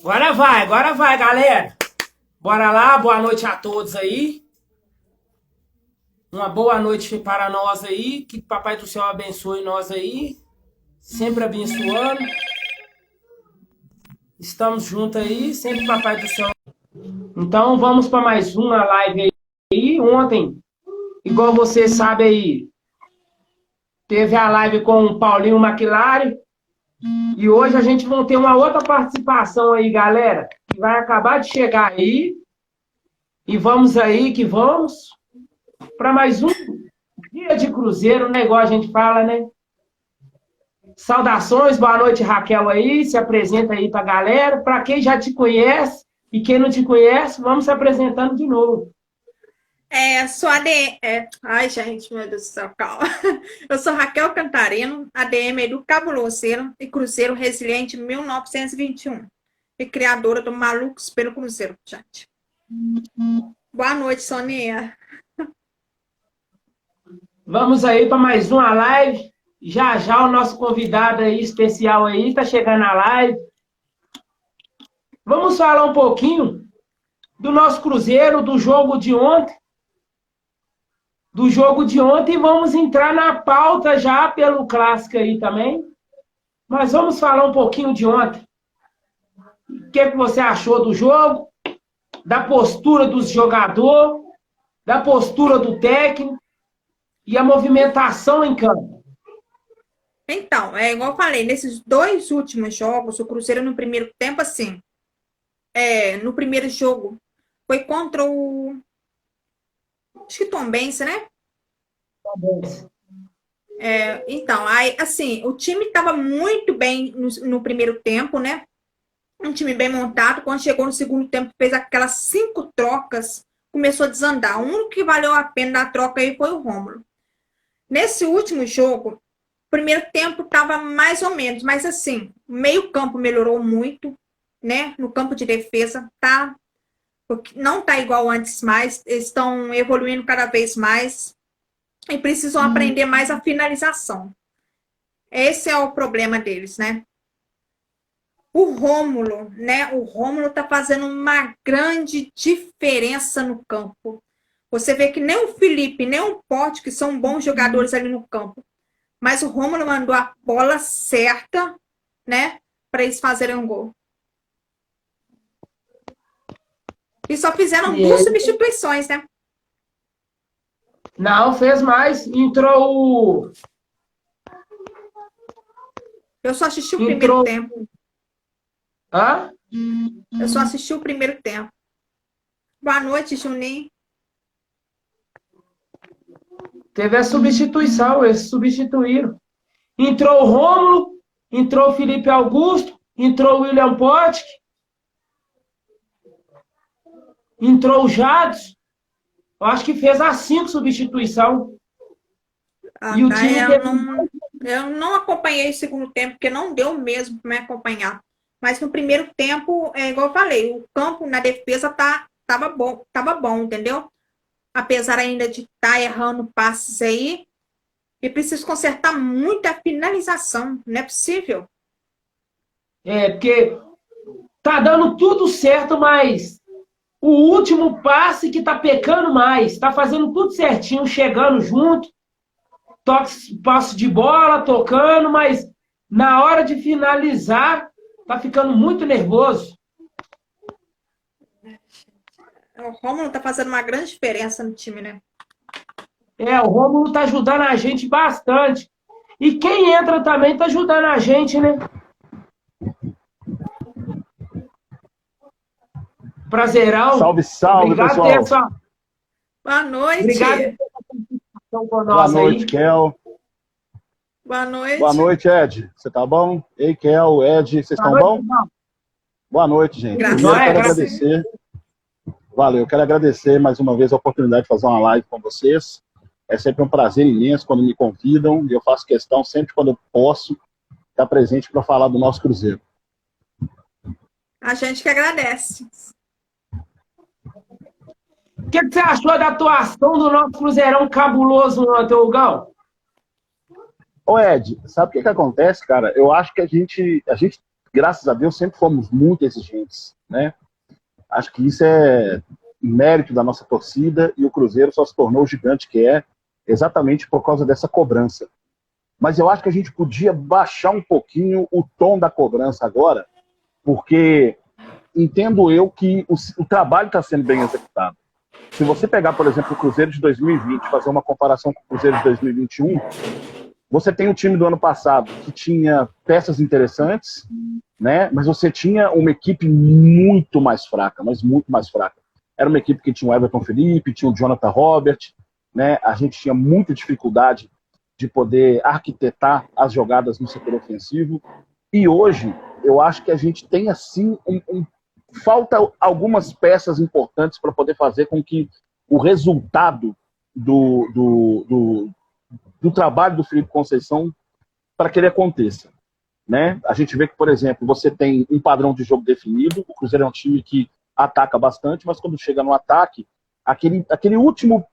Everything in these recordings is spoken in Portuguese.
Agora vai, galera. Bora lá, boa noite a todos aí. Uma boa noite para nós aí. Que o Papai do Céu abençoe nós aí. Sempre abençoando. Estamos juntos aí, sempre Papai do Céu. Então vamos para mais uma live aí. Ontem, igual você sabe aí, teve a live com o Paulinho McLaren. E hoje a gente vai ter uma outra participação aí, galera, que vai acabar de chegar aí. E vamos aí que vamos para mais um dia de cruzeiro, né? Igual a gente fala, né? Saudações, boa noite, Raquel aí. Se apresenta aí para a galera. Para quem já te conhece e quem não te conhece, vamos se apresentando de novo. Sou Ai, gente, meu Deus do céu, calma. Eu sou Raquel Cantarino, ADM do Cabo Louceiro e Cruzeiro Resiliente 1921. E criadora do Malucos pelo Cruzeiro, gente. Boa noite, Soninha. Vamos aí para mais uma live. Já já o nosso convidado aí especial aí está chegando na live. Vamos falar um pouquinho do nosso Cruzeiro, do jogo de ontem. E vamos entrar na pauta já pelo clássico aí também. Mas vamos falar um pouquinho de ontem. O que você achou do jogo? Da postura dos jogadores, da postura do técnico e a movimentação em campo. Então, igual eu falei, nesses dois últimos jogos, o Cruzeiro no primeiro tempo, assim, no primeiro jogo, foi contra o... acho que Tombense, né? Tombense. Então, aí, assim, o time estava muito bem no primeiro tempo, né? Um time bem montado. Quando chegou no segundo tempo, fez aquelas 5 trocas, começou a desandar. O único que valeu a pena da troca aí foi o Rômulo. Nesse último jogo, o primeiro tempo estava mais ou menos, mas assim, o meio-campo melhorou muito, né? No campo de defesa, tá? Não tá igual antes mais, eles estão evoluindo cada vez mais e precisam aprender mais a finalização. Esse é o problema deles, né? O Rômulo, né? O Rômulo tá fazendo uma grande diferença no campo. Você vê que nem o Felipe, nem o Pote, que são bons jogadores ali no campo. Mas o Rômulo mandou a bola certa, né? Para eles fazerem um gol. E só fizeram 2 substituições, né? Não, fez mais. Entrou o... Eu só assisti o primeiro tempo. Hã? Eu só assisti o primeiro tempo. Boa noite, Juninho. Teve a substituição, eles substituíram. Entrou o Rômulo, entrou o Felipe Augusto, entrou o William Potts, entrou o Jadson. Eu acho que fez as 5 substituições. E o time eu não acompanhei o segundo tempo, porque não deu mesmo para me acompanhar. Mas no primeiro tempo, igual eu falei, o campo na defesa tava bom, entendeu? Apesar ainda de estar errando passes aí, e preciso consertar muito a finalização, não é possível. Porque tá dando tudo certo, mas o último passe que tá pecando mais, tá fazendo tudo certinho, chegando junto, passe de bola, tocando, mas na hora de finalizar, tá ficando muito nervoso. O Rômulo tá fazendo uma grande diferença no time, né? O Rômulo tá ajudando a gente bastante. E quem entra também tá ajudando a gente, né? Prazerão. Salve, salve, obrigado, pessoal. Boa noite. Obrigado pela participação com nós. Boa noite, Kel. Boa noite. Boa noite, Ed. Você tá bom? Ei, Kel, Ed, vocês estão bom? Boa noite, gente. Primeiro, quero agradecer. Valeu, eu quero agradecer mais uma vez a oportunidade de fazer uma live com vocês. É sempre um prazer imenso quando me convidam, e eu faço questão, sempre quando eu posso, estar presente para falar do nosso Cruzeiro. A gente que agradece. O que você achou da atuação do nosso Cruzeirão cabuloso ontem, Hugão? Ô, Ed, sabe o que acontece, cara? Eu acho que a gente graças a Deus, sempre fomos muito exigentes, né? Acho que isso é mérito da nossa torcida e o Cruzeiro só se tornou o gigante que é exatamente por causa dessa cobrança. Mas eu acho que a gente podia baixar um pouquinho o tom da cobrança agora, porque entendo eu que o trabalho está sendo bem executado. Se você pegar, por exemplo, o Cruzeiro de 2020, fazer uma comparação com o Cruzeiro de 2021, você tem o time do ano passado que tinha peças interessantes, né? Mas você tinha uma equipe muito mais fraca, mas muito mais fraca. Era uma equipe que tinha o Everton Felipe, tinha o Jonathan Robert, né? A gente tinha muita dificuldade de poder arquitetar as jogadas no setor ofensivo. E hoje, eu acho que a gente tem, assim, falta algumas peças importantes para poder fazer com que o resultado do trabalho do Felipe Conceição para que ele aconteça, né? A gente vê que, por exemplo, você tem um padrão de jogo definido, o Cruzeiro é um time que ataca bastante, mas quando chega no ataque, aquele último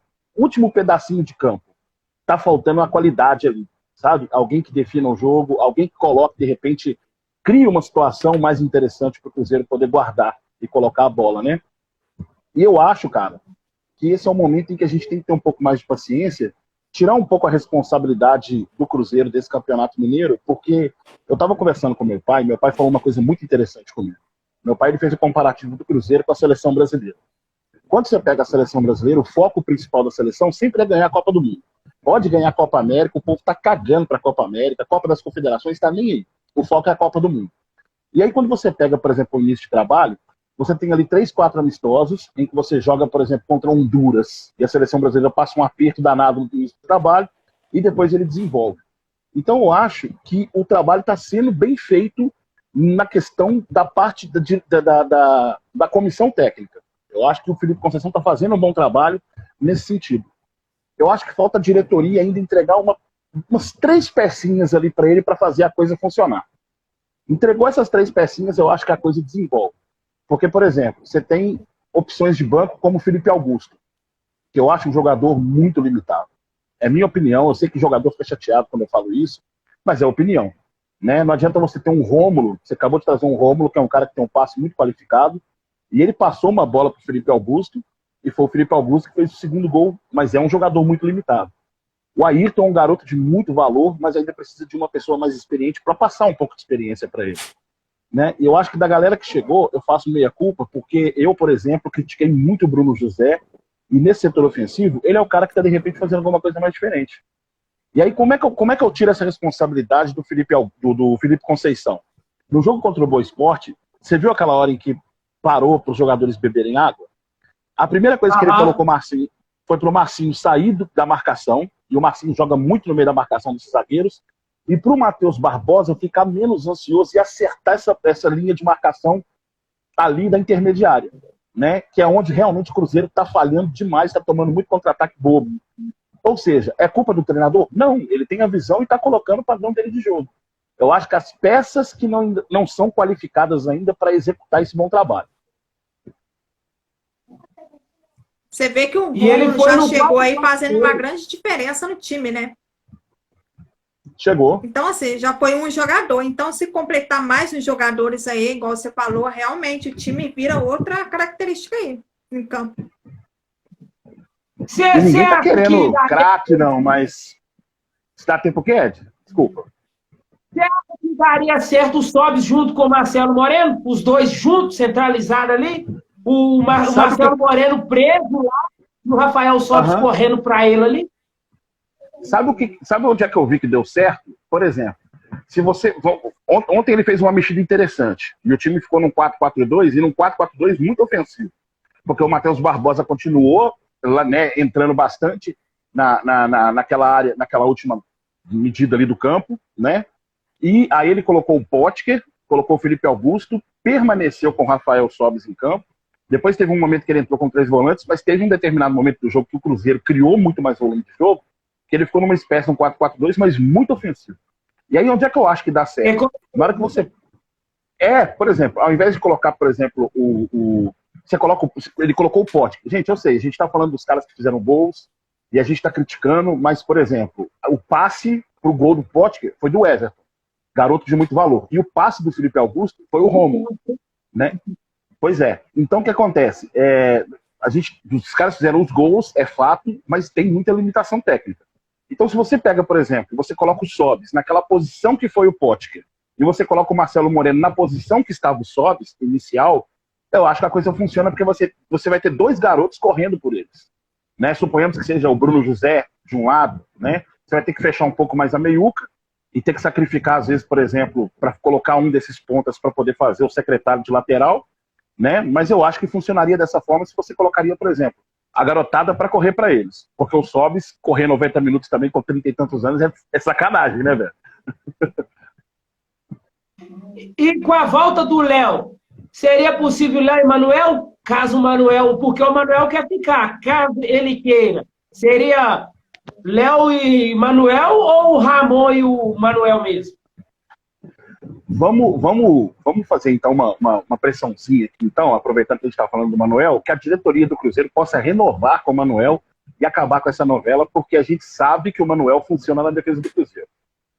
pedacinho de campo, tá faltando uma qualidade ali, sabe? Alguém que defina o jogo, alguém que coloque, de repente, cria uma situação mais interessante para o Cruzeiro poder guardar e colocar a bola, né? E eu acho, cara, que esse é o momento em que a gente tem que ter um pouco mais de paciência, tirar um pouco a responsabilidade do Cruzeiro desse Campeonato Mineiro, porque eu estava conversando com meu pai falou uma coisa muito interessante comigo. Meu pai ele fez o comparativo do Cruzeiro com a seleção brasileira. Quando você pega a seleção brasileira, o foco principal da seleção sempre é ganhar a Copa do Mundo. Pode ganhar a Copa América, o povo está cagando para a Copa América, a Copa das Confederações está nem aí. O foco é a Copa do Mundo. E aí quando você pega, por exemplo, o início de trabalho, você tem ali 3, 4 amistosos, em que você joga, por exemplo, contra Honduras, e a seleção brasileira passa um aperto danado no início do trabalho, e depois ele desenvolve. Então eu acho que o trabalho está sendo bem feito na questão da parte da comissão técnica. Eu acho que o Felipe Conceição está fazendo um bom trabalho nesse sentido. Eu acho que falta a diretoria ainda entregar umas 3 pecinhas ali para ele para fazer a coisa funcionar. Entregou essas 3 pecinhas, eu acho que a coisa desenvolve. Porque, por exemplo, você tem opções de banco como o Felipe Augusto, que eu acho um jogador muito limitado. É minha opinião, eu sei que o jogador fica chateado quando eu falo isso, mas é opinião. Né? Não adianta você ter um Rômulo, você acabou de trazer um Rômulo, que é um cara que tem um passe muito qualificado, e ele passou uma bola para o Felipe Augusto, e foi o Felipe Augusto que fez o segundo gol, mas é um jogador muito limitado. O Ayrton é um garoto de muito valor, mas ainda precisa de uma pessoa mais experiente para passar um pouco de experiência para ele. Né? E eu acho que da galera que chegou, eu faço meia-culpa, porque eu, por exemplo, critiquei muito o Bruno José, e nesse setor ofensivo, ele é o cara que está, de repente, fazendo alguma coisa mais diferente. E aí, como é que eu tiro essa responsabilidade do Felipe Conceição? No jogo contra o Boa Esporte, você viu aquela hora em que parou para os jogadores beberem água? A primeira coisa que ele colocou o Marcinho foi para o Marcinho sair da marcação, e o Marcinho joga muito no meio da marcação dos zagueiros, e para o Matheus Barbosa ficar menos ansioso e acertar essa linha de marcação ali da intermediária, né? Que é onde realmente o Cruzeiro está falhando demais, está tomando muito contra-ataque bobo. Ou seja, é culpa do treinador? Não, ele tem a visão e está colocando o padrão dele de jogo. Eu acho que as peças que não são qualificadas ainda para executar esse bom trabalho. Você vê que o Bruno já chegou aí fazendo uma grande diferença no time, né? Chegou. Então, assim, já foi um jogador. Então, se completar mais uns jogadores aí, igual você falou, realmente o time vira outra característica aí em campo. Ninguém tá querendo craque, não, mas... Se dá tempo o quê, Ed? Desculpa. Você acha que daria certo o Sobis junto com o Marcelo Moreno? Os dois juntos, centralizados ali? O Marcelo Moreno preso lá e o Rafael Sobis correndo para ele ali? Sabe onde é que eu vi que deu certo? Por exemplo, se você... Ontem ele fez uma mexida interessante. E o time ficou num 4-4-2 e num 4-4-2 muito ofensivo. Porque o Matheus Barbosa continuou lá, né, entrando bastante naquela área, naquela última medida ali do campo, né? E aí ele colocou o Potker, colocou o Felipe Augusto, permaneceu com o Rafael Sobis em campo. Depois teve um momento que ele entrou com 3 volantes, mas teve um determinado momento do jogo que o Cruzeiro criou muito mais volume de jogo, que ele ficou numa espécie de um 4-4-2, mas muito ofensivo. E aí onde é que eu acho que dá certo? Na hora que você... por exemplo, ao invés de colocar, por exemplo, ele colocou o Potker. Gente, eu sei, a gente está falando dos caras que fizeram gols, e a gente está criticando, mas, por exemplo, o passe pro gol do Potker foi do Everton. garoto de muito valor. E o passe do Felipe Augusto foi o Rômulo, né? Pois é. Então, o que acontece? Os caras fizeram os gols, é fato, mas tem muita limitação técnica. Então, se você pega, por exemplo, você coloca o Sobis naquela posição que foi o Potker, e você coloca o Marcelo Moreno na posição que estava o Sobis, inicial, eu acho que a coisa funciona porque você vai ter dois garotos correndo por eles. Né? Suponhamos que seja o Bruno José de um lado, né? Você vai ter que fechar um pouco mais a meiuca e ter que sacrificar, às vezes, por exemplo, para colocar um desses pontas para poder fazer o secretário de lateral, né? Mas eu acho que funcionaria dessa forma se você colocaria, por exemplo, a garotada para correr para eles. Porque o Sobis correr 90 minutos também com 30 e tantos anos é sacanagem, né, velho? E com a volta do Léo, seria possível Léo e Manuel? Caso o Manuel, porque o Manuel quer ficar, caso ele queira, seria Léo e Manuel ou o Ramon e o Manuel mesmo? Vamos fazer, então, uma pressãozinha aqui, então, aproveitando que a gente está falando do Manuel, que a diretoria do Cruzeiro possa renovar com o Manuel e acabar com essa novela, porque a gente sabe que o Manuel funciona na defesa do Cruzeiro.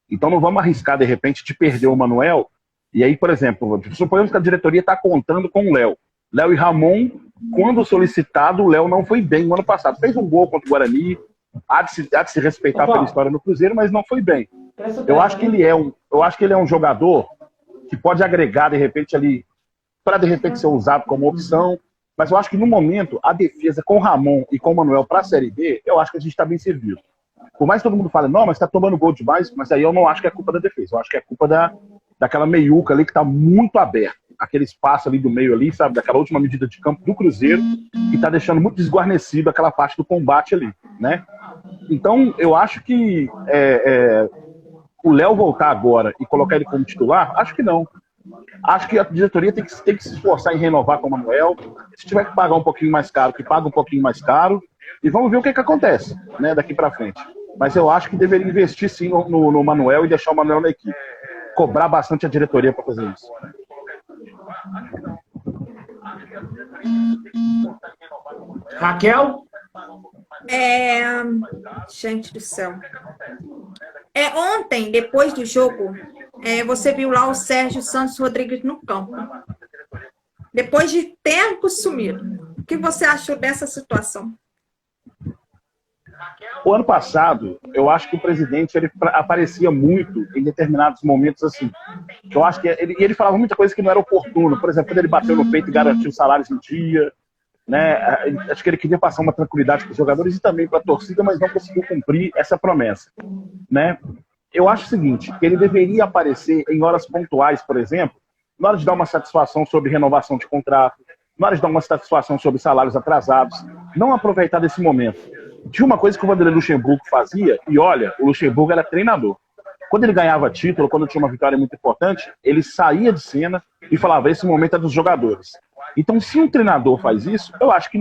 Então não vamos arriscar, de repente, de perder o Manuel. E aí, por exemplo, suponhamos que a diretoria está contando com o Léo. Léo e Ramon, quando solicitado, o Léo não foi bem no ano passado. Fez um gol contra o Guarani, há de se respeitar pela história no Cruzeiro, mas não foi bem. Eu acho que ele é um jogador que pode agregar, de repente, ali, para de repente ser usado como opção. Mas eu acho que no momento, a defesa com o Ramon e com o Manuel para a Série B, eu acho que a gente está bem servido. Por mais que todo mundo fale, não, mas está tomando gol demais, mas aí eu não acho que é culpa da defesa. Eu acho que é culpa daquela meiuca ali que está muito aberta. Aquele espaço ali do meio ali, sabe? Daquela última medida de campo do Cruzeiro, que está deixando muito desguarnecido aquela parte do combate ali, né? Então, eu acho que o Léo voltar agora e colocar ele como titular, acho que não. Acho que a diretoria tem que se esforçar em renovar com o Manuel. Se tiver que pagar um pouquinho mais caro, que paga um pouquinho mais caro. E vamos ver o que acontece, né, daqui para frente. Mas eu acho que deveria investir sim no Manuel e deixar o Manuel na equipe. Cobrar bastante a diretoria para fazer isso. Raquel? Gente do céu. Ontem, depois do jogo, você viu lá o Sérgio Santos Rodrigues no campo. Depois de tempo sumido. O que você achou dessa situação? O ano passado, eu acho que o presidente ele aparecia muito em determinados momentos assim. Eu acho que ele falava muita coisa que não era oportuna. Por exemplo, quando ele bateu no peito e garantiu os salários no dia, né? Acho que ele queria passar uma tranquilidade para os jogadores e também para a torcida, mas não conseguiu cumprir essa promessa, né? Eu acho o seguinte, que ele deveria aparecer em horas pontuais, por exemplo, na hora de dar uma satisfação sobre renovação de contrato, na hora de dar uma satisfação sobre salários atrasados, não aproveitar desse momento. Tinha uma coisa que o Vanderlei Luxemburgo fazia, e olha, o Luxemburgo era treinador. Quando ele ganhava título, quando tinha uma vitória muito importante, ele saía de cena e falava, esse momento é dos jogadores. Então, se um treinador faz isso, eu acho que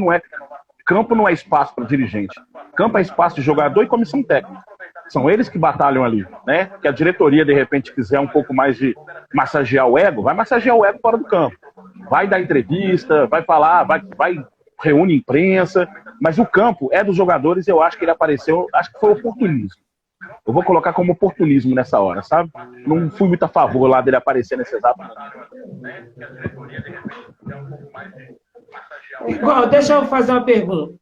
campo não é espaço para dirigente. Campo é espaço de jogador e comissão técnica. São eles que batalham ali, né? Que a diretoria, de repente, quiser um pouco mais de massagear o ego, vai massagear o ego fora do campo. Vai dar entrevista, vai falar, vai reúne imprensa, mas o campo é dos jogadores e eu acho que ele apareceu, acho que foi oportunismo. Eu vou colocar como oportunismo nessa hora, sabe? Não fui muito a favor lá dele aparecer nesse exato momento. Igual, deixa eu fazer uma pergunta.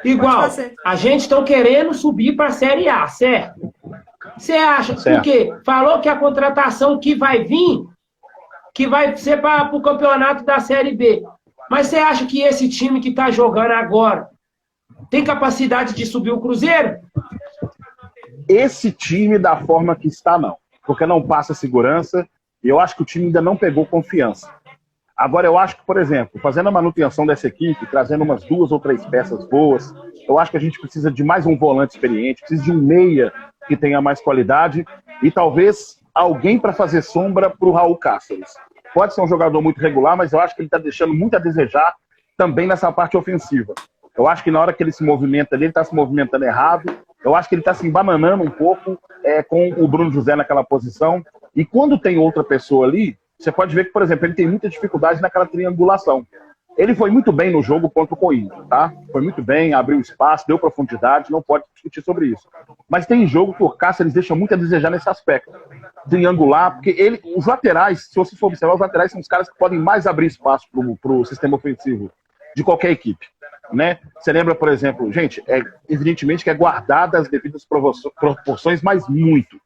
Igual, a gente está querendo subir para a Série A, certo? Você acha, certo. Porque falou que a contratação que vai vir, que vai ser para o campeonato da Série B. Mas você acha que esse time que está jogando agora tem capacidade de subir o Cruzeiro? Esse time, da forma que está, não. Porque não passa segurança e eu acho que o time ainda não pegou confiança. Agora, eu acho que, por exemplo, fazendo a manutenção dessa equipe, trazendo umas 2 ou 3 peças boas, eu acho que a gente precisa de mais um volante experiente, precisa de um meia que tenha mais qualidade e talvez alguém para fazer sombra para o Raul Cáceres. Pode ser um jogador muito regular, mas eu acho que ele está deixando muito a desejar também nessa parte ofensiva. Eu acho que na hora que ele se movimenta ali, ele está se movimentando errado. Eu acho que ele está se embananando um pouco com o Bruno José naquela posição. E quando tem outra pessoa ali, você pode ver que, por exemplo, ele tem muita dificuldade naquela triangulação. Ele foi muito bem no jogo contra o Corinthians, tá? Foi muito bem, abriu espaço, deu profundidade, não pode discutir sobre isso. Mas tem jogo que o Cáceres deixa muito a desejar nesse aspecto. Triangular, porque os laterais, se você for observar, os laterais são os caras que podem mais abrir espaço pro sistema ofensivo de qualquer equipe, né? Você lembra, por exemplo, gente, evidentemente que é guardada as devidas proporções, mas muito.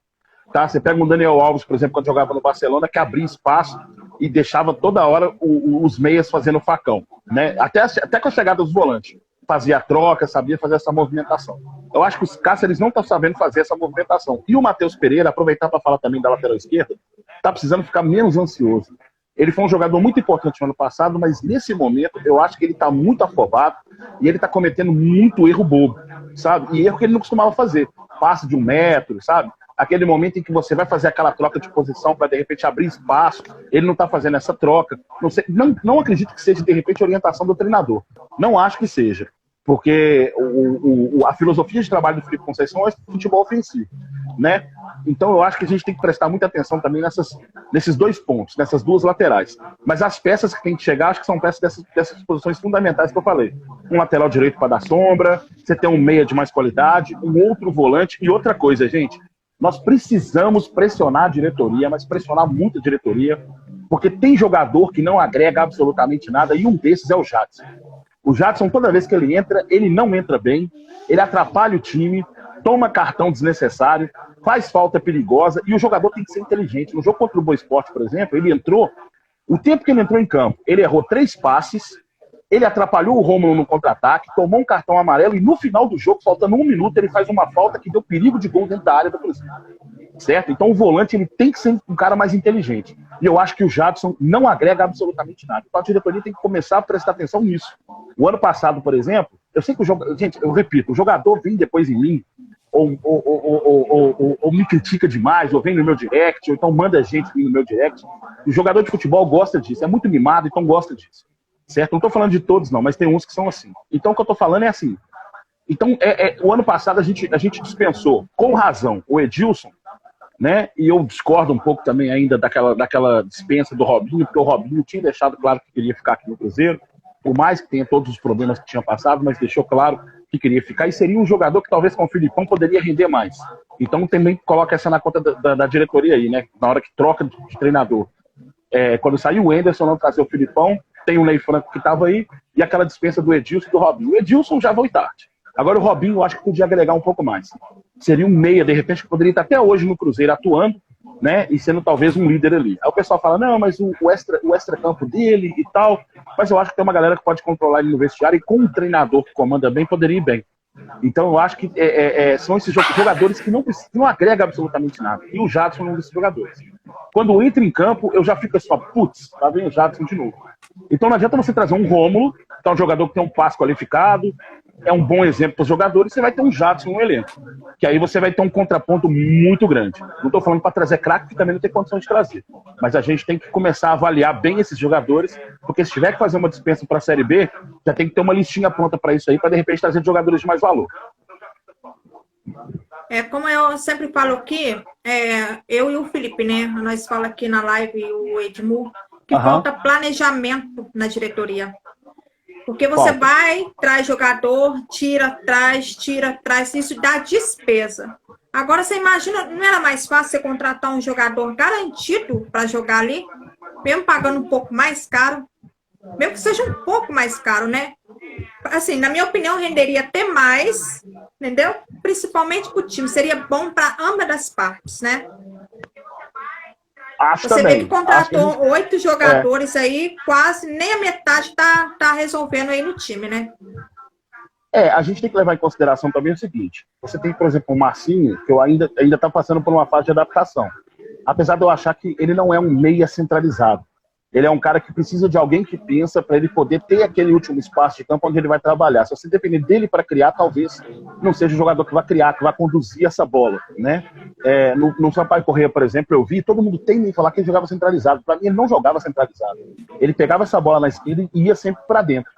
Tá? Você pega um Daniel Alves, por exemplo, quando jogava no Barcelona, que abria espaço e deixava toda hora os meias fazendo facão, né? Até com a chegada dos volantes. Fazia a troca, sabia fazer essa movimentação. Eu acho que os Cáceres não estão sabendo fazer essa movimentação. E o Matheus Pereira, aproveitar para falar também da lateral esquerda, está precisando ficar menos ansioso. Ele foi um jogador muito importante no ano passado, mas nesse momento eu acho que ele está muito afobado e ele está cometendo muito erro bobo, sabe? E erro que ele não costumava fazer. Passe de 1 metro, sabe? Aquele momento em que você vai fazer aquela troca de posição para, de repente, abrir espaço. Ele não está fazendo essa troca. Não acredito que seja, de repente, orientação do treinador. Não acho que seja. Porque a filosofia de trabalho do Felipe Conceição é futebol ofensivo, né? Então eu acho que a gente tem que prestar muita atenção também nesses 2 pontos, nessas 2 laterais. Mas as peças que tem que chegar, acho que são peças dessas posições fundamentais que eu falei. Um lateral direito para dar sombra, você tem um meia de mais qualidade, um outro volante. E outra coisa, gente, nós precisamos pressionar a diretoria, mas pressionar muito a diretoria, porque tem jogador que não agrega absolutamente nada, e um desses é o Jadson. O Jadson, toda vez que ele entra, ele não entra bem, ele atrapalha o time, toma cartão desnecessário, faz falta perigosa, e o jogador tem que ser inteligente. No jogo contra o Boa Esporte, por exemplo, ele entrou, o tempo que ele entrou em campo, ele errou 3 passes, ele atrapalhou o Rômulo no contra-ataque, tomou um cartão amarelo, e no final do jogo, faltando 1 minuto, ele faz uma falta que deu perigo de gol dentro da área do Cruzeiro. Certo? Então o volante ele tem que ser um cara mais inteligente. E eu acho que o Jadson não agrega absolutamente nada. Então a diretoria tem que começar a prestar atenção nisso. O ano passado, por exemplo, eu sei que gente, eu repito, o jogador vem depois em mim, ou me critica demais, ou vem no meu direct, ou então manda gente vir no meu direct. O jogador de futebol gosta disso, é muito mimado, então gosta disso. Certo? Não estou falando de todos, não, mas tem uns que são assim. Então o que eu estou falando é assim. Então, o ano passado a gente dispensou, com razão, o Edilson, né? E eu discordo um pouco também ainda daquela dispensa do Robinho, porque o Robinho tinha deixado claro que queria ficar aqui no Cruzeiro, por mais que tenha todos os problemas que tinha passado, mas deixou claro que queria ficar, e seria um jogador que talvez com o Filipão poderia render mais. Então também coloca essa na conta da diretoria aí, né? Na hora que troca de treinador. Quando saiu o Enderson, não trazer o Filipão, tem o Ney Franco que estava aí, e aquela dispensa do Edilson e do Robinho. O Edilson já foi tarde. Agora o Robinho eu acho que podia agregar um pouco mais. Seria um meia, de repente, que poderia estar até hoje no Cruzeiro atuando, né? E sendo talvez um líder ali. Aí o pessoal fala, não, mas o extra-campo dele e tal. Mas eu acho que tem uma galera que pode controlar ele no vestiário, e com um treinador que comanda bem, poderia ir bem. Então eu acho que são esses jogadores que não agregam absolutamente nada. E o Jadson é um desses jogadores. Quando entra em campo, eu já fico assim, putz, tá vendo o Jadson de novo. Então não adianta você trazer um Rômulo, que é um jogador que tem um passe qualificado, é um bom exemplo para os jogadores, você vai ter um Jadson no elenco. Que aí você vai ter um contraponto muito grande. Não estou falando para trazer craque, que também não tem condição de trazer. Mas a gente tem que começar a avaliar bem esses jogadores, porque se tiver que fazer uma dispensa para a Série B, já tem que ter uma listinha pronta para isso aí, para de repente trazer jogadores de mais valor. Como eu sempre falo aqui, eu e o Felipe, né? Nós falamos aqui na live, o Edmur, que falta planejamento na diretoria. Porque você vai, traz jogador, tira, traz, isso dá despesa. Agora você imagina, não era mais fácil você contratar um jogador garantido para jogar ali, mesmo pagando um pouco mais caro, mesmo que seja um pouco mais caro, né? Assim, na minha opinião, renderia até mais, entendeu? Principalmente para o time, seria bom para ambas as partes, né? Acho você também. vê que contratou 8 jogadores aí, quase nem a metade tá resolvendo aí no time, né? A gente tem que levar em consideração também o seguinte. Você tem, por exemplo, o Marcinho, que eu ainda tá passando por uma fase de adaptação. Apesar de eu achar que ele não é um meia centralizado. Ele é um cara que precisa de alguém que pensa para ele poder ter aquele último espaço de campo onde ele vai trabalhar. Se você depender dele para criar, talvez não seja o jogador que vai criar, que vai conduzir essa bola, né? No Sampaio Corrêa, por exemplo, eu vi, todo mundo tem em falar que ele jogava centralizado. Para mim, ele não jogava centralizado. Ele pegava essa bola na esquerda e ia sempre para dentro,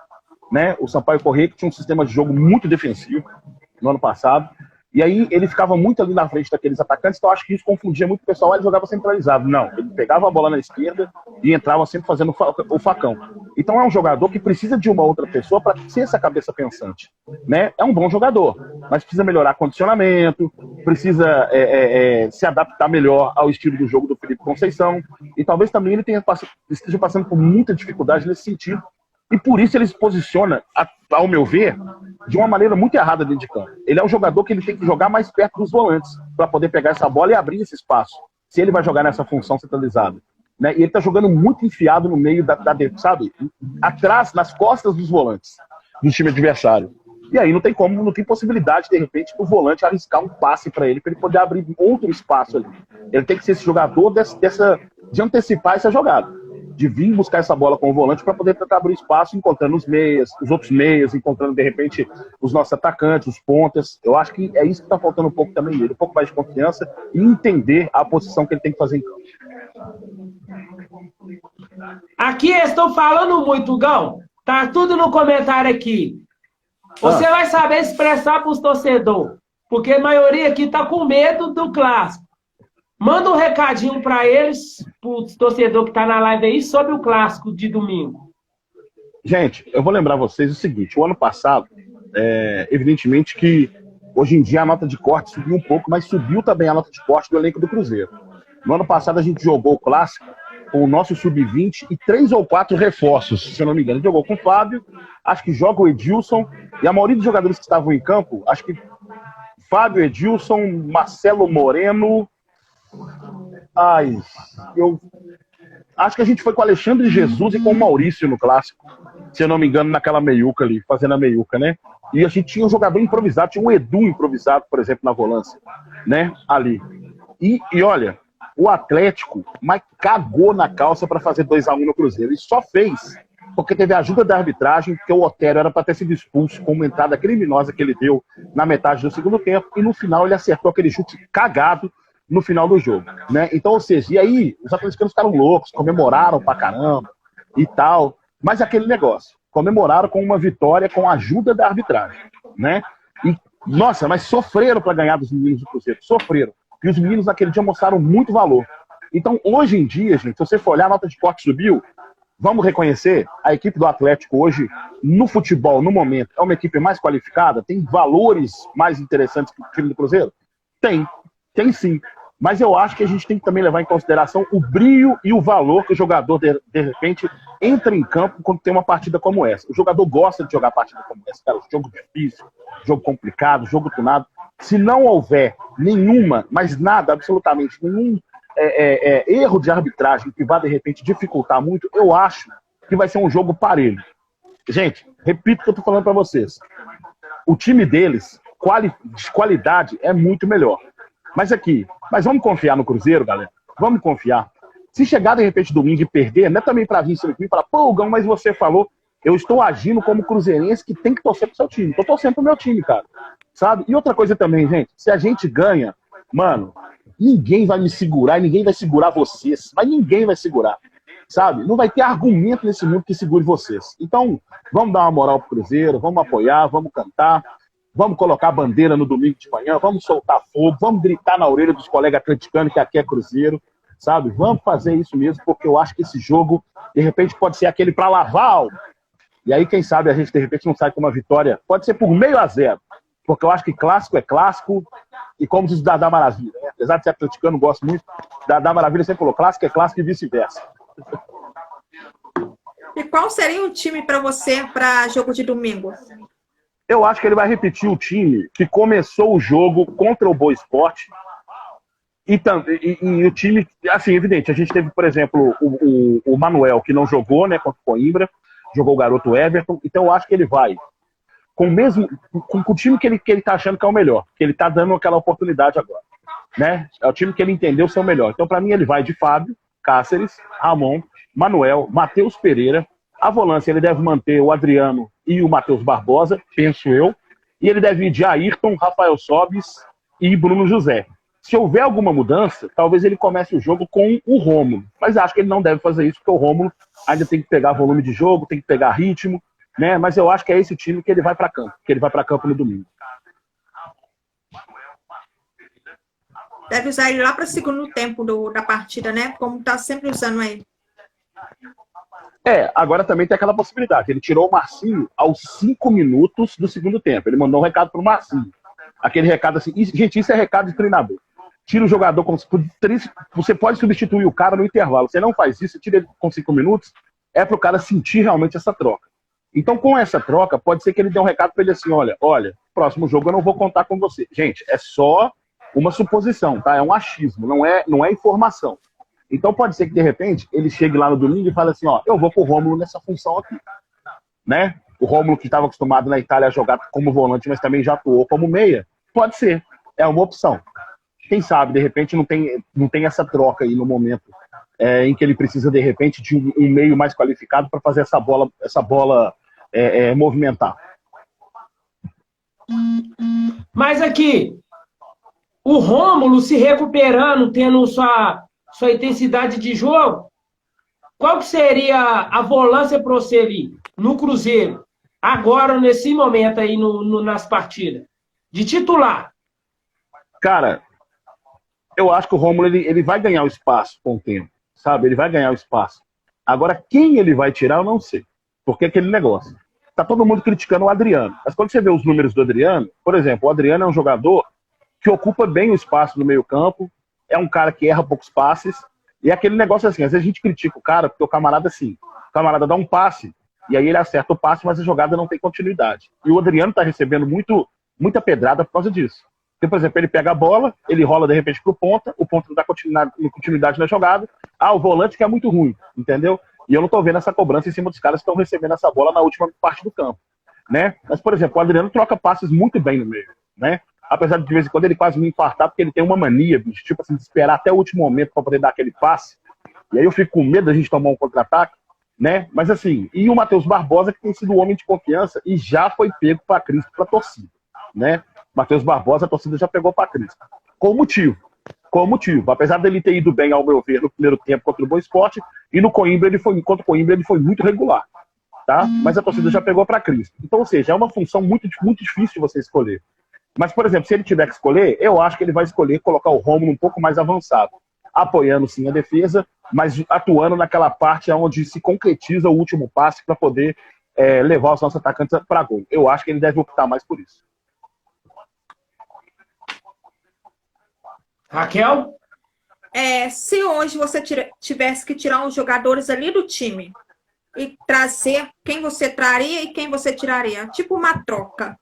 né? O Sampaio Corrêa, que tinha um sistema de jogo muito defensivo no ano passado, E aí ele ficava muito ali na frente daqueles atacantes, então acho que isso confundia muito o pessoal, ele jogava centralizado. Não, ele pegava a bola na esquerda e entrava sempre fazendo o facão. Então é um jogador que precisa de uma outra pessoa para ser essa cabeça pensante. Né? É um bom jogador, mas precisa melhorar condicionamento, precisa se adaptar melhor ao estilo do jogo do Felipe Conceição, e talvez também ele esteja passando por muita dificuldade nesse sentido. E por isso ele se posiciona, ao meu ver, de uma maneira muito errada dentro de campo. Ele é um jogador que ele tem que jogar mais perto dos volantes para poder pegar essa bola e abrir esse espaço, se ele vai jogar nessa função centralizada. Né? E ele está jogando muito enfiado no meio sabe? Atrás, nas costas dos volantes do time adversário. E aí não tem possibilidade, de repente, do volante arriscar um passe para ele poder abrir outro espaço ali. Ele tem que ser esse jogador de antecipar essa jogada, de vir buscar essa bola com o volante para poder tentar abrir espaço, encontrando os outros meias, encontrando, de repente, os nossos atacantes, os pontas. Eu acho que é isso que está faltando um pouco também nele, um pouco mais de confiança e entender a posição que ele tem que fazer em campo. Aqui eles estão falando muito, Gão. Tá tudo no comentário aqui. Você vai saber expressar para os torcedores, porque a maioria aqui tá com medo do clássico. Manda um recadinho para eles, para o torcedor que está na live aí, sobre o clássico de domingo. Gente, eu vou lembrar vocês o seguinte: o ano passado, evidentemente que hoje em dia a nota de corte subiu um pouco, mas subiu também a nota de corte do elenco do Cruzeiro. No ano passado a gente jogou o clássico com o nosso sub-20 e 3 ou 4 reforços, se eu não me engano. A gente jogou com o Fábio, acho que joga o Edilson, e a maioria dos jogadores que estavam em campo, acho que Fábio, Edilson, Marcelo Moreno. Eu acho que a gente foi com o Alexandre Jesus e com o Maurício no clássico, se eu não me engano, naquela meiuca ali, fazendo a meiuca, né? E a gente tinha um jogador improvisado, tinha um Edu improvisado, por exemplo, na volância, né? Ali. E olha, o Atlético mas cagou na calça para fazer 2-1 no Cruzeiro. E só fez porque teve a ajuda da arbitragem, porque o Otero era para ter sido expulso com uma entrada criminosa que ele deu na metade do segundo tempo, e no final ele acertou aquele chute cagado no final do jogo, né? Então, ou seja, e aí os atleticanos ficaram loucos, comemoraram pra caramba e tal, mas aquele negócio, comemoraram com uma vitória com a ajuda da arbitragem, né? E, nossa, mas sofreram para ganhar dos meninos do Cruzeiro, sofreram. E os meninos naquele dia mostraram muito valor. Então, hoje em dia, gente, se você for olhar, a nota de corte subiu, vamos reconhecer, a equipe do Atlético hoje, no futebol, no momento, é uma equipe mais qualificada, tem valores mais interessantes que o time do Cruzeiro? Tem sim. Mas eu acho que a gente tem que também levar em consideração o brilho e o valor que o jogador, de repente, entra em campo quando tem uma partida como essa. O jogador gosta de jogar partida como essa, cara. Jogo difícil, jogo complicado, jogo tunado. Se não houver nenhuma, mas nada, absolutamente nenhum erro de arbitragem que vá, de repente, dificultar muito, eu acho que vai ser um jogo parelho. Gente, repito o que eu tô falando para vocês. O time deles, de qualidade, é muito melhor. Mas vamos confiar no Cruzeiro, galera? Vamos confiar. Se chegar, de repente, domingo e perder, não é também pra vir aqui e falar, pô, Gão, mas você falou, eu estou agindo como cruzeirense que tem que torcer pro seu time. Tô torcendo pro meu time, cara. Sabe? E outra coisa também, gente, se a gente ganha, mano, ninguém vai me segurar e ninguém vai segurar vocês. Mas ninguém vai segurar. Sabe? Não vai ter argumento nesse mundo que segure vocês. Então, vamos dar uma moral pro Cruzeiro, vamos apoiar, vamos cantar. Vamos colocar a bandeira no domingo de manhã, vamos soltar fogo, vamos gritar na orelha dos colegas atleticanos que aqui é Cruzeiro, sabe? Vamos fazer isso mesmo, porque eu acho que esse jogo, de repente, pode ser aquele para lavar. E aí, quem sabe, a gente, de repente, não sai com uma vitória, pode ser por 0,5, porque eu acho que clássico é clássico, e como diz o Dadá Maravilha, né? Apesar de ser atleticano, gosto muito, Dadá Maravilha sempre falou, clássico é clássico e vice-versa. E qual seria o time para você para jogo de domingo? Eu acho que ele vai repetir o time que começou o jogo contra o Boa Esporte. E o time, assim, evidente, a gente teve, por exemplo, o Manuel, que não jogou, né, contra o Coimbra, jogou o garoto Everton. Então eu acho que ele vai com o time que ele tá achando que é o melhor, que ele tá dando aquela oportunidade agora, né? É o time que ele entendeu ser o melhor. Então, para mim, ele vai de Fábio, Cáceres, Ramon, Manuel, Matheus Pereira. A volância ele deve manter o Adriano e o Matheus Barbosa, penso eu. E ele deve ir de Ayrton, Rafael Sobis e Bruno José. Se houver alguma mudança, talvez ele comece o jogo com o Rômulo. Mas acho que ele não deve fazer isso, porque o Rômulo ainda tem que pegar volume de jogo, tem que pegar ritmo, né? Mas eu acho que é esse time que ele vai para campo, no domingo. Deve usar ele lá para o segundo tempo da partida, né? Como tá sempre usando aí. Agora também tem aquela possibilidade. Ele tirou o Marcinho aos 5 minutos do segundo tempo. Ele mandou um recado pro Marcinho. Aquele recado assim, gente, isso é recado de treinador. Tira o jogador com... Você pode substituir o cara no intervalo. Você não faz isso, tira ele com 5 minutos, é pro cara sentir realmente essa troca. Então, com essa troca, pode ser que ele dê um recado pra ele assim, olha, próximo jogo eu não vou contar com você. Gente, é só uma suposição, tá? É um achismo, não é informação. Então pode ser que, de repente, ele chegue lá no domingo e fale assim, eu vou com o Rômulo nessa função aqui. Né? O Rômulo, que estava acostumado na Itália a jogar como volante, mas também já atuou como meia, pode ser. É uma opção. Quem sabe, de repente, não tem essa troca aí no momento em que ele precisa, de repente, de um meio mais qualificado para fazer essa bola movimentar. Mas aqui, o Rômulo se recuperando, tendo sua intensidade de jogo, qual que seria a volância para você ali, no Cruzeiro, agora, nesse momento aí, nas partidas, de titular? Cara, eu acho que o Rômulo ele vai ganhar o espaço com o tempo, sabe? Ele vai ganhar o espaço. Agora, quem ele vai tirar, eu não sei. Porque é aquele negócio. Tá todo mundo criticando o Adriano. Mas quando você vê os números do Adriano, por exemplo, o Adriano é um jogador que ocupa bem o espaço no meio-campo, é um cara que erra poucos passes, e é aquele negócio assim, às vezes a gente critica o cara, porque o camarada dá um passe, e aí ele acerta o passe, mas a jogada não tem continuidade. E o Adriano tá recebendo muita pedrada por causa disso. Porque, por exemplo, ele pega a bola, ele rola de repente pro ponta, o ponta não dá continuidade na jogada, o volante que é muito ruim, entendeu? E eu não tô vendo essa cobrança em cima dos caras que estão recebendo essa bola na última parte do campo, né? Mas, por exemplo, o Adriano troca passes muito bem no meio, né? Apesar de vez em quando ele quase me infartar, porque ele tem uma mania, bicho, tipo assim, de esperar até o último momento para poder dar aquele passe. E aí eu fico com medo da gente tomar um contra-ataque, né? Mas assim, e o Matheus Barbosa, que tem sido um homem de confiança e já foi pego para Cristo, para torcida, né? Matheus Barbosa, a torcida já pegou para Cristo. Com motivo. Apesar dele ter ido bem, ao meu ver, no primeiro tempo contra o Boa Esporte, e no Coimbra, contra o Coimbra, ele foi muito regular, tá? Mas a torcida já pegou para Cristo. Então, ou seja, é uma função muito, muito difícil de você escolher. Mas, por exemplo, se ele tiver que escolher, eu acho que ele vai escolher colocar o Rômulo um pouco mais avançado, apoiando sim a defesa, mas atuando naquela parte onde se concretiza o último passe para poder levar os nossos atacantes para gol. Eu acho que ele deve optar mais por isso. Raquel? Se hoje você tivesse que tirar os jogadores ali do time e trazer, quem você traria e quem você tiraria? Tipo uma troca.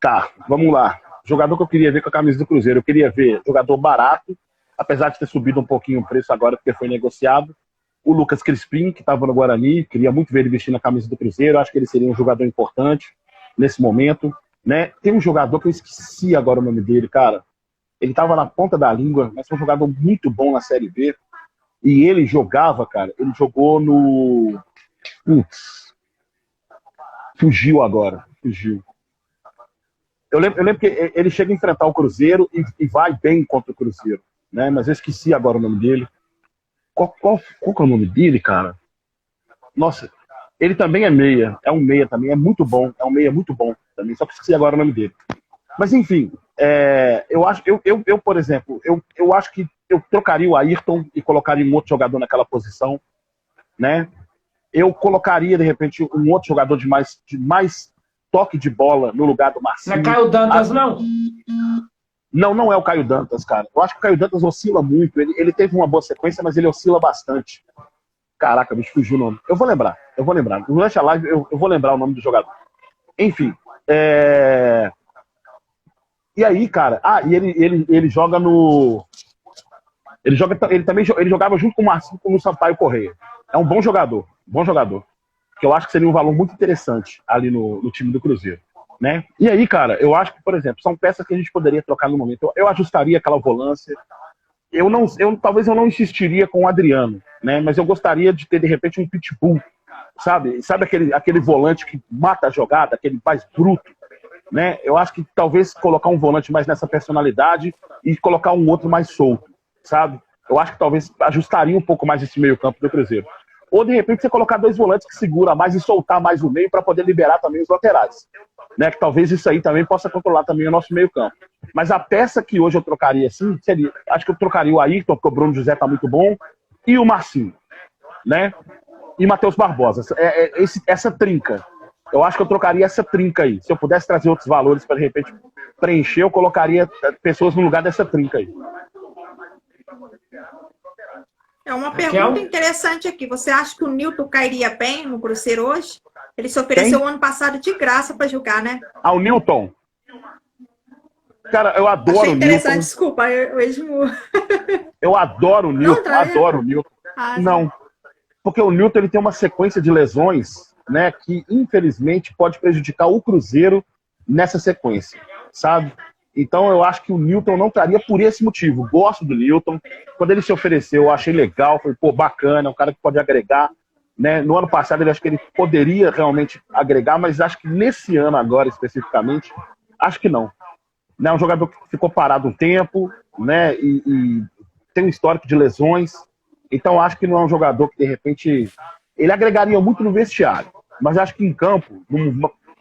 Tá, vamos lá. Jogador que eu queria ver com a camisa do Cruzeiro. Eu queria ver jogador barato, apesar de ter subido um pouquinho o preço agora porque foi negociado. O Lucas Crispim, que estava no Guarani, queria muito ver ele vestindo a camisa do Cruzeiro. Acho que ele seria um jogador importante nesse momento, né? Tem um jogador que eu esqueci agora o nome dele, cara. Ele estava na ponta da língua, mas foi um jogador muito bom na Série B. E ele jogava, cara, ele jogou no... Fugiu agora. Eu lembro que ele chega a enfrentar o Cruzeiro e vai bem contra o Cruzeiro, né? Mas eu esqueci agora o nome dele. Qual que é o nome dele, cara? Nossa, ele também é meia. É um meia também, é muito bom. É um meia muito bom também, só que esqueci agora o nome dele. Mas enfim, eu por exemplo, eu acho que eu trocaria o Ayrton e colocaria um outro jogador naquela posição, né? Eu colocaria, de repente, um outro jogador de mais toque de bola no lugar do Marcinho. Não é Caio Dantas, não? Não é o Caio Dantas, cara. Eu acho que o Caio Dantas oscila muito. Ele teve uma boa sequência, mas ele oscila bastante. Caraca, me fugiu o nome. Eu vou lembrar. Durante a live, eu vou lembrar o nome do jogador. Enfim. E aí, cara... E ele joga no... Ele jogava junto com o Marcinho no Sampaio Correia. É um bom jogador. Que eu acho que seria um valor muito interessante ali no time do Cruzeiro, né? E aí, cara, eu acho que, por exemplo, são peças que a gente poderia trocar no momento. Eu ajustaria aquela volância. Talvez eu não insistiria com o Adriano, né? Mas eu gostaria de ter, de repente, um pitbull, sabe? Sabe aquele volante que mata a jogada, aquele mais bruto, né? Eu acho que talvez colocar um volante mais nessa personalidade e colocar um outro mais solto, sabe? Eu acho que talvez ajustaria um pouco mais esse meio campo do Cruzeiro. Ou, de repente, você colocar 2 volantes que segura mais e soltar mais o meio para poder liberar também os laterais. né? Que talvez isso aí também possa controlar também o nosso meio campo. Mas a peça que hoje eu trocaria, assim, seria, acho que eu trocaria o Ayrton, porque o Bruno José tá muito bom, e o Marcinho, né? E Matheus Barbosa. Essa trinca. Eu acho que eu trocaria essa trinca aí. Se eu pudesse trazer outros valores para, de repente, preencher, eu colocaria pessoas no lugar dessa trinca aí. É uma pergunta interessante aqui. Você acha que o Newton cairia bem no Cruzeiro hoje? Ele se ofereceu ano passado de graça para jogar, né? Ah, o Newton? Cara, eu adoro Achei o interessante, Newton. desculpa, eu esmo. Eu adoro o Newton, adoro o Newton. Não, porque o Newton ele tem uma sequência de lesões, né, que infelizmente pode prejudicar o Cruzeiro nessa sequência, sabe? Então eu acho que o Newton não estaria por esse motivo. Gosto do Newton. Quando ele se ofereceu, eu achei legal, foi, pô, bacana, é um cara que pode agregar, né? No ano passado eu acho que ele poderia realmente agregar, mas acho que nesse ano agora especificamente, acho que não. É um jogador que ficou parado um tempo, né? E tem um histórico de lesões. Então acho que não é um jogador que de repente ele agregaria muito no vestiário, mas acho que em campo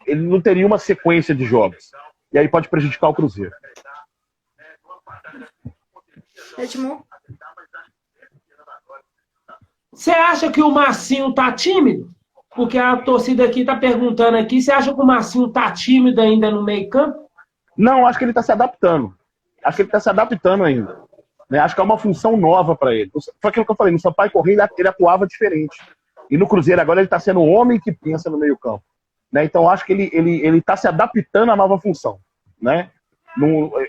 ele não teria uma sequência de jogos. E aí pode prejudicar o Cruzeiro. Edmo? Você acha que o Marcinho tá tímido? Porque a torcida aqui tá perguntando aqui, você acha que o Marcinho tá tímido ainda no meio campo? Não, acho que ele está se adaptando. Acho que ele está se adaptando ainda. Né? Acho que é uma função nova para ele. Foi aquilo que eu falei, no Sampaio Corrêa ele atuava diferente. E no Cruzeiro agora ele está sendo o homem que pensa no meio campo. Né? Então acho que ele está se adaptando à nova função. Né?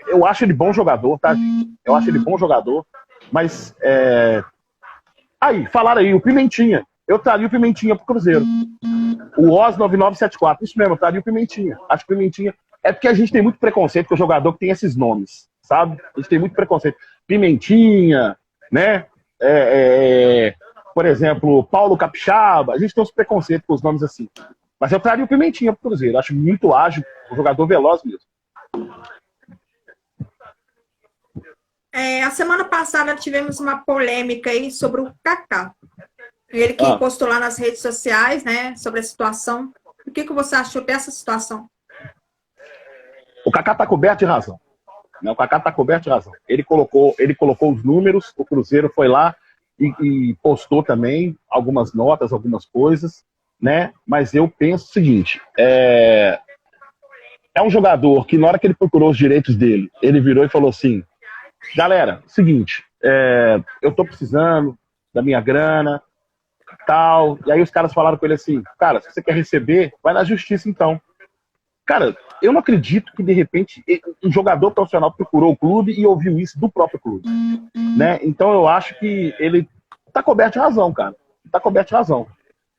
Eu acho ele bom jogador, tá? Eu acho ele bom jogador, mas aí, falaram aí, o Pimentinha. Eu traria o Pimentinha pro Cruzeiro. O Oz 9974, isso mesmo, eu traria o Pimentinha. Acho que o Pimentinha. É porque a gente tem muito preconceito com o jogador que tem esses nomes, sabe? A gente tem muito preconceito. Pimentinha, né? Por exemplo, Paulo Capixaba. A gente tem uns preconceitos com os nomes assim. Mas eu traria o Pimentinha pro Cruzeiro. Acho muito ágil, um jogador veloz mesmo. A semana passada tivemos uma polêmica aí sobre o Kaká. Ele que postou lá nas redes sociais, né, sobre a situação. O que você achou dessa situação? O Kaká está coberto de razão. O Kaká está coberto de razão. Ele colocou os números, o Cruzeiro foi lá e postou também algumas notas, algumas coisas, né? Mas eu penso o seguinte, é um jogador que na hora que ele procurou os direitos dele, ele virou e falou assim, galera, seguinte, eu tô precisando da minha grana, tal, e aí os caras falaram com ele assim, cara, se você quer receber, vai na justiça então. Cara, eu não acredito que, de repente, um jogador profissional procurou o clube e ouviu isso do próprio clube. Né? Então, eu acho que ele está coberto de razão, cara. Está coberto de razão.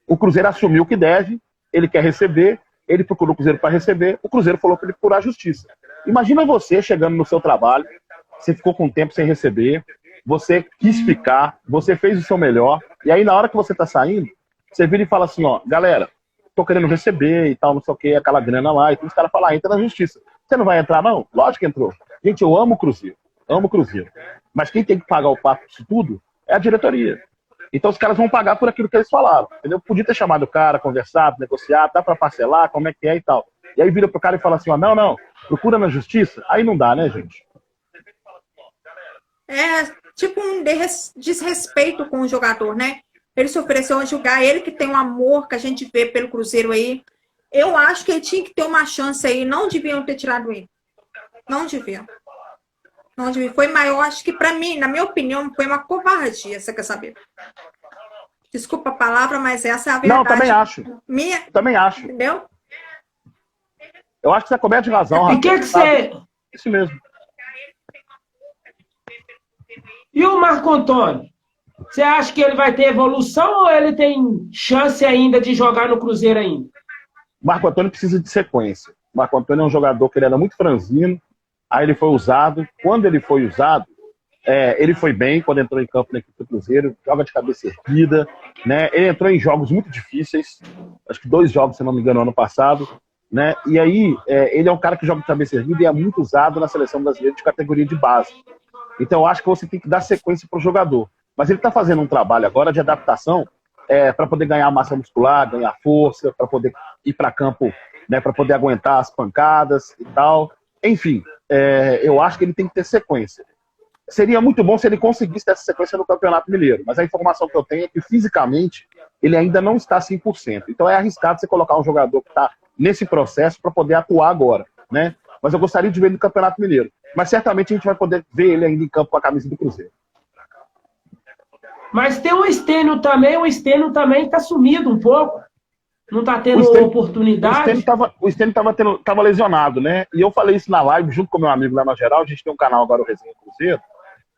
O Cruzeiro assumiu o que deve, ele quer receber, ele procurou o Cruzeiro para receber, o Cruzeiro falou para ele procurar a justiça. Imagina você chegando no seu trabalho, você ficou com tempo sem receber, você quis ficar, você fez o seu melhor, e aí, na hora que você está saindo, você vira e fala assim, ó, galera, tô querendo receber e tal, não sei o que, aquela grana lá, e os caras falam, entra na justiça. Você não vai entrar, não? Lógico que entrou. Gente, eu amo o Cruzeiro. Mas quem tem que pagar o pato disso tudo é a diretoria. Então os caras vão pagar por aquilo que eles falaram, entendeu? Podia ter chamado o cara, conversado, negociado, dá pra parcelar, como é que é e tal. E aí vira pro cara e fala assim, ó, não, procura na justiça. Aí não dá, né, gente? É tipo um desrespeito com o jogador, né? Ele se ofereceu a jogar, ele que tem um amor que a gente vê pelo Cruzeiro aí. Eu acho que ele tinha que ter uma chance aí. Não deviam ter tirado ele. Não deviam. Não deviam. Foi maior, acho que pra mim, na minha opinião, foi uma covardia, você quer saber? Desculpa a palavra, mas essa é a verdade. Não, também acho. Também acho. Entendeu? Eu acho que você é coberto de razão, Rafa. E que você... Isso mesmo. E o Marco Antônio? Você acha que ele vai ter evolução ou ele tem chance ainda de jogar no Cruzeiro ainda? Marco Antônio precisa de sequência. Marco Antônio é um jogador que ele era muito franzino, aí ele foi usado. Quando ele foi usado, ele foi bem quando entrou em campo na equipe do Cruzeiro, joga de cabeça erguida, né? Ele entrou em jogos muito difíceis, acho que 2 jogos, se não me engano, ano passado, né? E aí, ele é um cara que joga de cabeça erguida e é muito usado na seleção brasileira de categoria de base. Então eu acho que você tem que dar sequência para o jogador. Mas ele está fazendo um trabalho agora de adaptação para poder ganhar massa muscular, ganhar força, para poder ir para campo né, para poder aguentar as pancadas e tal. Enfim, eu acho que ele tem que ter sequência. Seria muito bom se ele conseguisse ter essa sequência no Campeonato Mineiro, mas a informação que eu tenho é que fisicamente ele ainda não está 100%. Então é arriscado você colocar um jogador que está nesse processo para poder atuar agora, né? Mas eu gostaria de ver ele no Campeonato Mineiro. Mas certamente a gente vai poder ver ele ainda em campo com a camisa do Cruzeiro. Mas tem o Stênio também está sumido um pouco. Não está tendo oportunidade. O Stênio estava lesionado, né? E eu falei isso na live junto com meu amigo lá na Geral. A gente tem um canal agora, o Resenha Cruzeiro,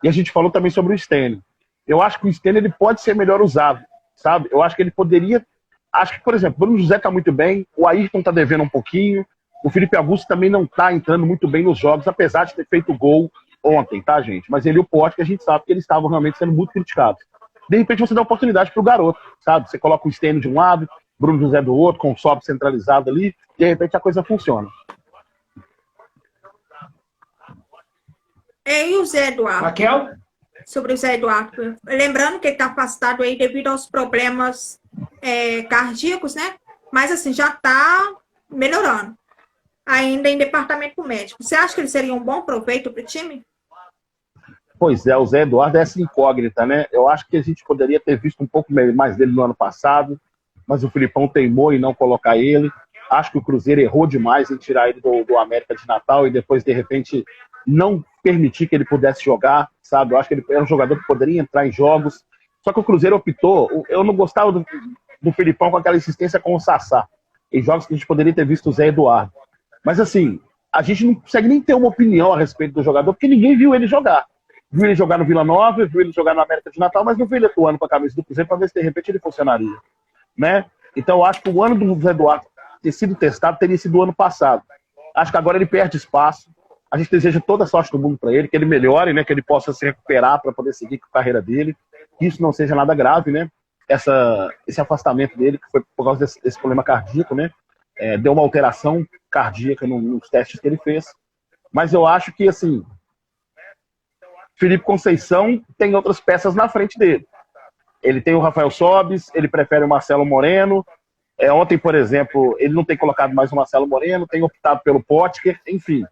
e a gente falou também sobre o Stênio. Eu acho que o Stênio ele pode ser melhor usado, sabe? Eu acho que ele poderia... Acho que, por exemplo, o Bruno José está muito bem, o Ayrton está devendo um pouquinho, o Felipe Augusto também não está entrando muito bem nos jogos, apesar de ter feito gol ontem, tá, gente? Mas ele e o Pote, a gente sabe que eles estavam realmente sendo muito criticados. De repente você dá oportunidade pro garoto, sabe? Você coloca o Stênio de um lado, Bruno José do outro, com o sobe centralizado ali, de repente a coisa funciona. E o Zé Eduardo? Raquel? Sobre o Zé Eduardo. Lembrando que ele está afastado aí devido aos problemas cardíacos, né? Mas assim, já está melhorando. Ainda em departamento médico. Você acha que ele seria um bom proveito para o time? Pois é, o Zé Eduardo é essa incógnita, né? Eu acho que a gente poderia ter visto um pouco mais dele no ano passado, mas o Filipão teimou em não colocar ele. Acho que o Cruzeiro errou demais em tirar ele do América de Natal e depois, de repente, não permitir que ele pudesse jogar, sabe? Eu acho que ele era um jogador que poderia entrar em jogos. Só que o Cruzeiro optou... Eu não gostava do Filipão com aquela insistência com o Sassá. Em jogos que a gente poderia ter visto o Zé Eduardo. Mas, assim, a gente não consegue nem ter uma opinião a respeito do jogador, porque ninguém viu ele jogar. Viu ele jogar no Vila Nova, viu ele jogar no América de Natal, mas não viu ele atuando com a camisa do Cruzeiro para ver se, de repente, ele funcionaria. Né? Então, eu acho que o ano do Zé Eduardo ter sido testado teria sido o ano passado. Acho que agora ele perde espaço. A gente deseja toda a sorte do mundo para ele, que ele melhore, né? Que ele possa se recuperar para poder seguir com a carreira dele. Que isso não seja nada grave, né? Esse afastamento dele, que foi por causa desse problema cardíaco, né? Deu uma alteração cardíaca nos testes que ele fez. Mas eu acho que, assim, Felipe Conceição tem outras peças na frente dele. Ele tem o Rafael Sobis, ele prefere o Marcelo Moreno. Ontem, por exemplo, ele não tem colocado mais o Marcelo Moreno, tem optado pelo Potker, enfim.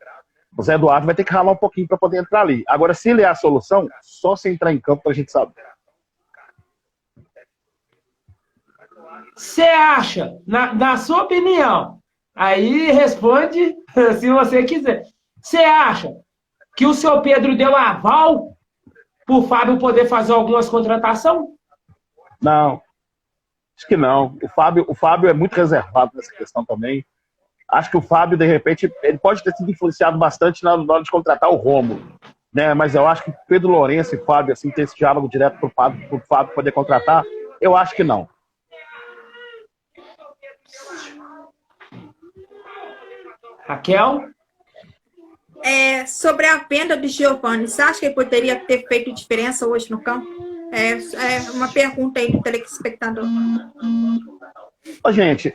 O Zé Eduardo vai ter que ralar um pouquinho para poder entrar ali. Agora, se ele é a solução, só se entrar em campo para a gente saber. Você acha, na sua opinião, aí responde se você quiser. Você acha que o seu Pedro deu aval para o Fábio poder fazer algumas contratações? Não, acho que não. O Fábio é muito reservado nessa questão também. Acho que o Fábio, de repente, ele pode ter sido influenciado bastante na hora de contratar o Rômulo, né? Mas eu acho que Pedro Lourenço e Fábio, assim, ter esse diálogo direto para o Fábio poder contratar, eu acho que não. Raquel? Sobre a venda do Giovani, você acha que ele poderia ter feito diferença hoje no campo? É uma pergunta aí do telespectador. Ô, gente,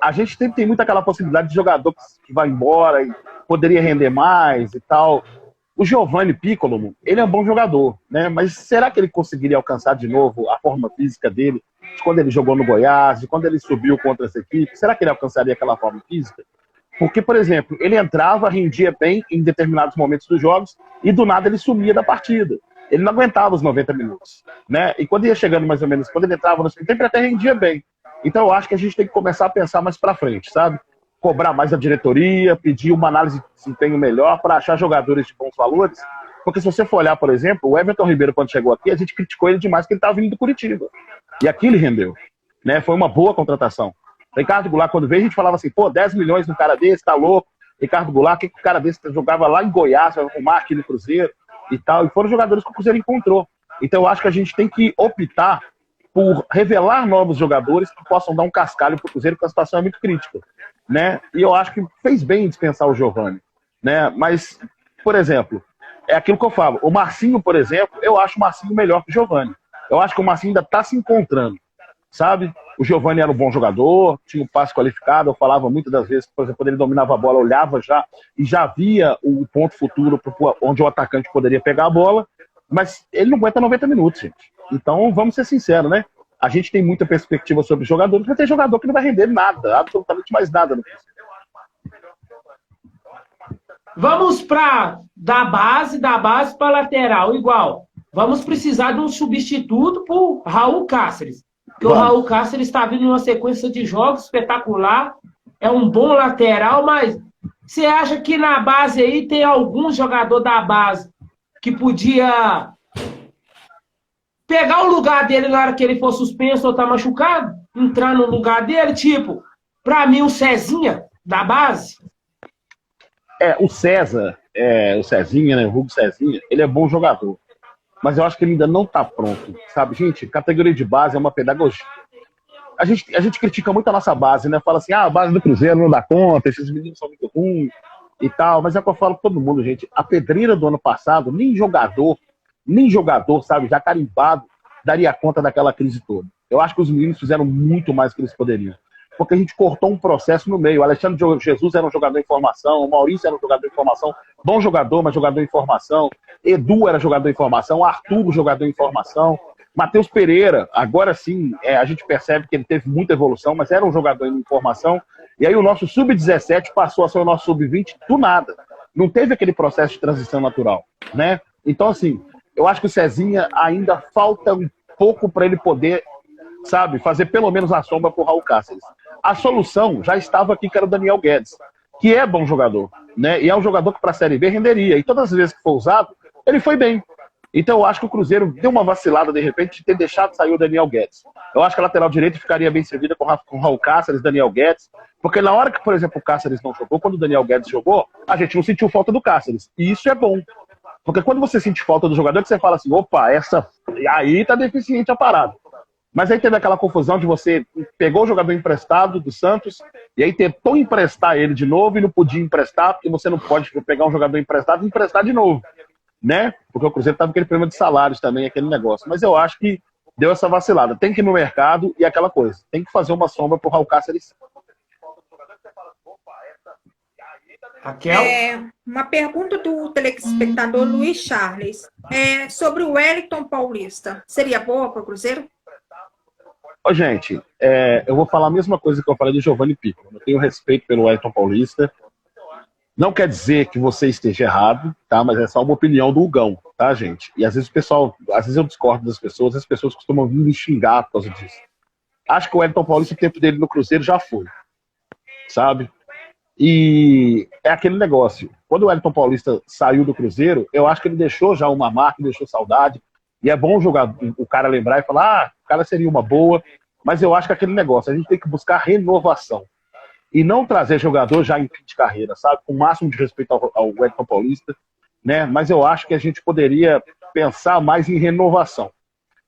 a gente tem muito aquela possibilidade de jogador que vai embora e poderia render mais e tal. O Giovani Piccolo, ele é um bom jogador, né? Mas será que ele conseguiria alcançar de novo a forma física dele de quando ele jogou no Goiás, de quando ele subiu contra essa equipe? Será que ele alcançaria aquela forma física? Porque, por exemplo, ele entrava, rendia bem em determinados momentos dos jogos e do nada ele sumia da partida. Ele não aguentava os 90 minutos, né? E quando ia chegando mais ou menos, quando ele entrava no segundo tempo, ele até rendia bem. Então eu acho que a gente tem que começar a pensar mais pra frente, sabe? Cobrar mais da diretoria, pedir uma análise de desempenho melhor para achar jogadores de bons valores. Porque se você for olhar, por exemplo, o Everton Ribeiro, quando chegou aqui, a gente criticou ele demais porque ele estava vindo do Curitiba. E aqui ele rendeu, né? Foi uma boa contratação. Ricardo Goulart, quando veio, a gente falava assim, 10 milhões num cara desse, tá louco. Ricardo Goulart, que o cara desse jogava lá em Goiás, vai arrumar aqui no Cruzeiro e tal. E foram jogadores que o Cruzeiro encontrou. Então eu acho que a gente tem que optar por revelar novos jogadores que possam dar um cascalho pro Cruzeiro, porque a situação é muito crítica, né? E eu acho que fez bem em dispensar o Giovani, né? Mas, por exemplo, é aquilo que eu falo. O Marcinho, por exemplo, eu acho o Marcinho melhor que o Giovani. Eu acho que o Marcinho ainda tá se encontrando, sabe? O Giovani era um bom jogador, tinha um passe qualificado, eu falava muitas das vezes, por exemplo, quando ele dominava a bola, eu olhava já e já via o ponto futuro onde o atacante poderia pegar a bola, mas ele não aguenta 90 minutos, gente. Então, vamos ser sinceros, né? a gente tem muita perspectiva sobre jogadores, mas tem jogador que não vai render nada, absolutamente mais nada no Cruzeiro. Vamos da base para lateral, igual. Vamos precisar de um substituto para o Raul Cáceres. Porque o Raul Cáceres está vindo em uma sequência de jogos espetacular. É um bom lateral, mas você acha que na base aí tem algum jogador da base que podia pegar o lugar dele na hora que ele for suspenso ou tá machucado? Entrar no lugar dele? Tipo, para mim, o Cezinha, da base. O Cezinha, né? O Hugo Cezinha, ele é bom jogador. Mas eu acho que ele ainda não tá pronto, sabe? Gente, categoria de base é uma pedagogia. A gente critica muito a nossa base, né? Fala assim, a base do Cruzeiro não dá conta, esses meninos são muito ruins e tal. Mas é o que eu falo pra todo mundo, gente. A pedreira do ano passado, nem jogador, sabe, já carimbado, daria conta daquela crise toda. Eu acho que os meninos fizeram muito mais do que eles poderiam. Porque a gente cortou um processo no meio. O Alexandre Jesus era um jogador em formação, o Maurício era um jogador em formação, bom jogador, mas jogador em formação. Edu era jogador em formação, Arthur jogador em formação. Matheus Pereira, agora sim, a gente percebe que ele teve muita evolução, mas era um jogador em formação. E aí o nosso Sub-17 passou a ser o nosso Sub-20 do nada. Não teve aquele processo de transição natural, né? Então, assim, eu acho que o Cezinha ainda falta um pouco para ele poder, sabe, fazer pelo menos a sombra pro Raul Cáceres. A solução já estava aqui, que era o Daniel Guedes, que é bom jogador, né? E é um jogador que para a Série B renderia. E todas as vezes que foi usado, ele foi bem. Então eu acho que o Cruzeiro deu uma vacilada, de repente, de ter deixado sair o Daniel Guedes. Eu acho que a lateral direita ficaria bem servida com o Raul Cáceres, Daniel Guedes, porque na hora que, por exemplo, o Cáceres não jogou, quando o Daniel Guedes jogou, a gente não sentiu falta do Cáceres. E isso é bom. Porque quando você sente falta do jogador, que você fala assim, opa, aí tá deficiente a parada. Mas aí teve aquela confusão de você pegou o jogador emprestado do Santos e aí tentou emprestar ele de novo e não podia emprestar, porque você não pode pegar um jogador emprestado e emprestar de novo, né? Porque o Cruzeiro estava com aquele problema de salários também, aquele negócio. Mas eu acho que deu essa vacilada. Tem que ir no mercado e aquela coisa. Tem que fazer uma sombra pro Raul Cáceres. Raquel? Uma pergunta do telespectador Luiz Charles. Sobre o Wellington Paulista. Seria boa para o Cruzeiro? Gente, eu vou falar a mesma coisa que eu falei do Giovanni Piccolo. Eu tenho respeito pelo Wellington Paulista. Não quer dizer que você esteja errado, tá? Mas é só uma opinião do Hugão, tá, gente? E às vezes eu discordo das pessoas, as pessoas costumam vir me xingar por causa disso. Acho que o Wellington Paulista, o tempo dele no Cruzeiro já foi, sabe? E é aquele negócio. Quando o Wellington Paulista saiu do Cruzeiro, eu acho que ele deixou já uma marca, deixou saudade. E é bom o cara lembrar e falar, o cara seria uma boa. Mas eu acho que é aquele negócio, a gente tem que buscar renovação. E não trazer jogador já em fim de carreira, sabe? Com o máximo de respeito ao Wellington Paulista, né? Mas eu acho que a gente poderia pensar mais em renovação.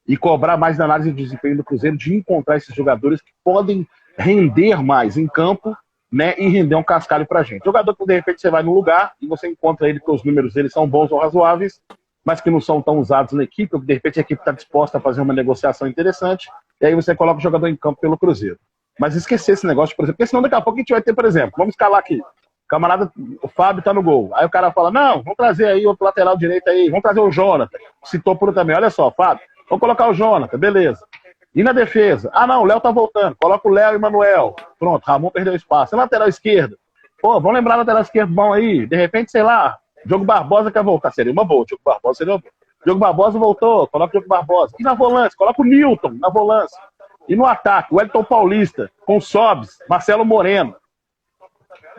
E cobrar mais na análise de desempenho do Cruzeiro, de encontrar esses jogadores que podem render mais em campo, né? E render um cascalho pra gente. Jogador que, de repente, você vai num lugar e você encontra ele, porque os números dele são bons ou razoáveis, mas que não são tão usados na equipe, ou que de repente a equipe está disposta a fazer uma negociação interessante, e aí você coloca o jogador em campo pelo Cruzeiro. Mas esquecer esse negócio, por exemplo, porque senão daqui a pouco a gente vai ter, por exemplo, vamos escalar aqui, camarada, o Fábio tá no gol, aí o cara fala, não, vamos trazer aí outro lateral direito aí, vamos trazer o Jonathan, citou por também, olha só, Fábio, vamos colocar o Jonathan, beleza. E na defesa? Ah não, o Léo tá voltando, coloca o Léo e o Manuel, pronto, Ramon perdeu espaço. E lateral esquerda? Pô, vamos lembrar o lateral esquerdo bom aí, de repente, sei lá, Diogo Barbosa quer voltar, seria uma boa. Diogo Barbosa seria uma boa. Diogo Barbosa voltou, coloca o Diogo Barbosa. E na volância, coloca o Newton na volância. E no ataque, o Wellington Paulista, com Sobs, Marcelo Moreno.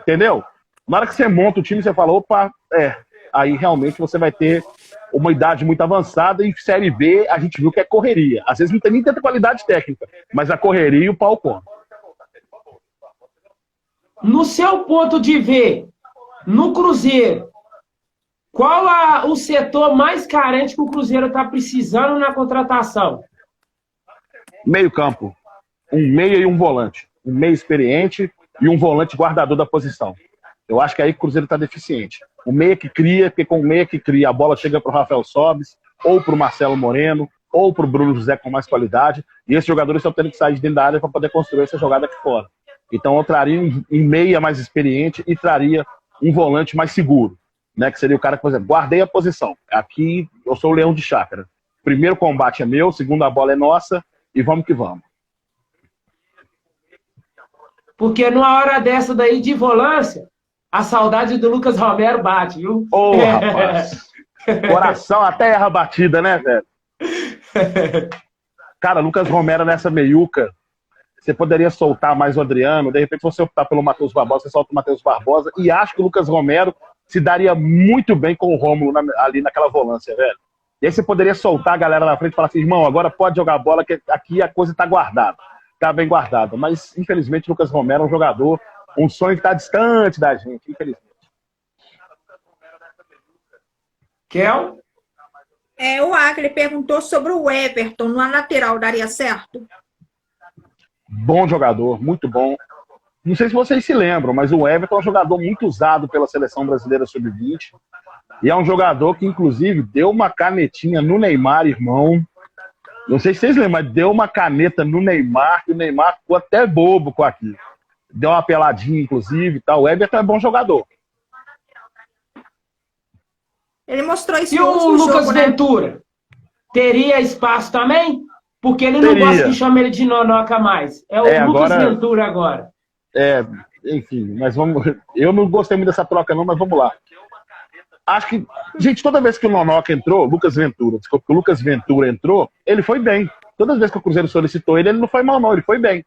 Entendeu? Na hora que você monta o time, você fala, opa, aí realmente você vai ter uma idade muito avançada e Série B a gente viu que é correria. Às vezes não tem nem tanta qualidade técnica, mas a correria e o pau come. No seu ponto de ver, no Cruzeiro, qual o setor mais carente que o Cruzeiro está precisando na contratação? Meio campo. Um meia e um volante. Um meia experiente e um volante guardador da posição. Eu acho que é aí que o Cruzeiro está deficiente. O meia que cria, porque com o meia que cria, a bola chega para o Rafael Sobis, ou para o Marcelo Moreno, ou para o Bruno José com mais qualidade, e esses jogadores estão tendo que sair de dentro da área para poder construir essa jogada aqui fora. Então eu traria um meia mais experiente e traria um volante mais seguro, né? Que seria o cara que, por exemplo, guardei a posição. Aqui eu sou o leão de chácara. Primeiro combate é meu, segunda a bola é nossa, e vamos que vamos. Porque numa hora dessa daí de volância, a saudade do Lucas Romero bate, viu? Ô, rapaz. Coração até erra batida, né, velho? Cara, Lucas Romero nessa meiuca, você poderia soltar mais o Adriano, de repente você optar pelo Matheus Barbosa, você solta o Matheus Barbosa, e acho que o Lucas Romero se daria muito bem com o Rômulo ali naquela volância, velho. E aí você poderia soltar a galera na frente e falar assim, irmão, agora pode jogar bola, que aqui a coisa tá guardada, tá bem guardada. Mas, infelizmente, o Lucas Romero é um jogador, um sonho que tá distante da gente, infelizmente. Kel? O Acre perguntou sobre o Everton, na lateral, daria certo? Bom jogador, muito bom. Não sei se vocês se lembram, mas o Everton é um jogador muito usado pela Seleção Brasileira Sub-20. E é um jogador que, inclusive, deu uma canetinha no Neymar, irmão. Não sei se vocês lembram, mas deu uma caneta no Neymar, que o Neymar ficou até bobo com aquilo. Deu uma peladinha, inclusive, e tal. O Everton é bom jogador. Ele mostrou isso e no o Lucas jogo, Ventura? Né? Teria espaço também? Porque ele não gosta que chame ele de Nonoca mais. É o Lucas Ventura agora. Enfim, mas vamos. Eu não gostei muito dessa troca, não, mas vamos lá. Acho que, gente, toda vez que o Nonoca entrou, Lucas Ventura, desculpa, que o Lucas Ventura entrou, ele foi bem. Todas as vezes que o Cruzeiro solicitou ele não foi mal, não, ele foi bem.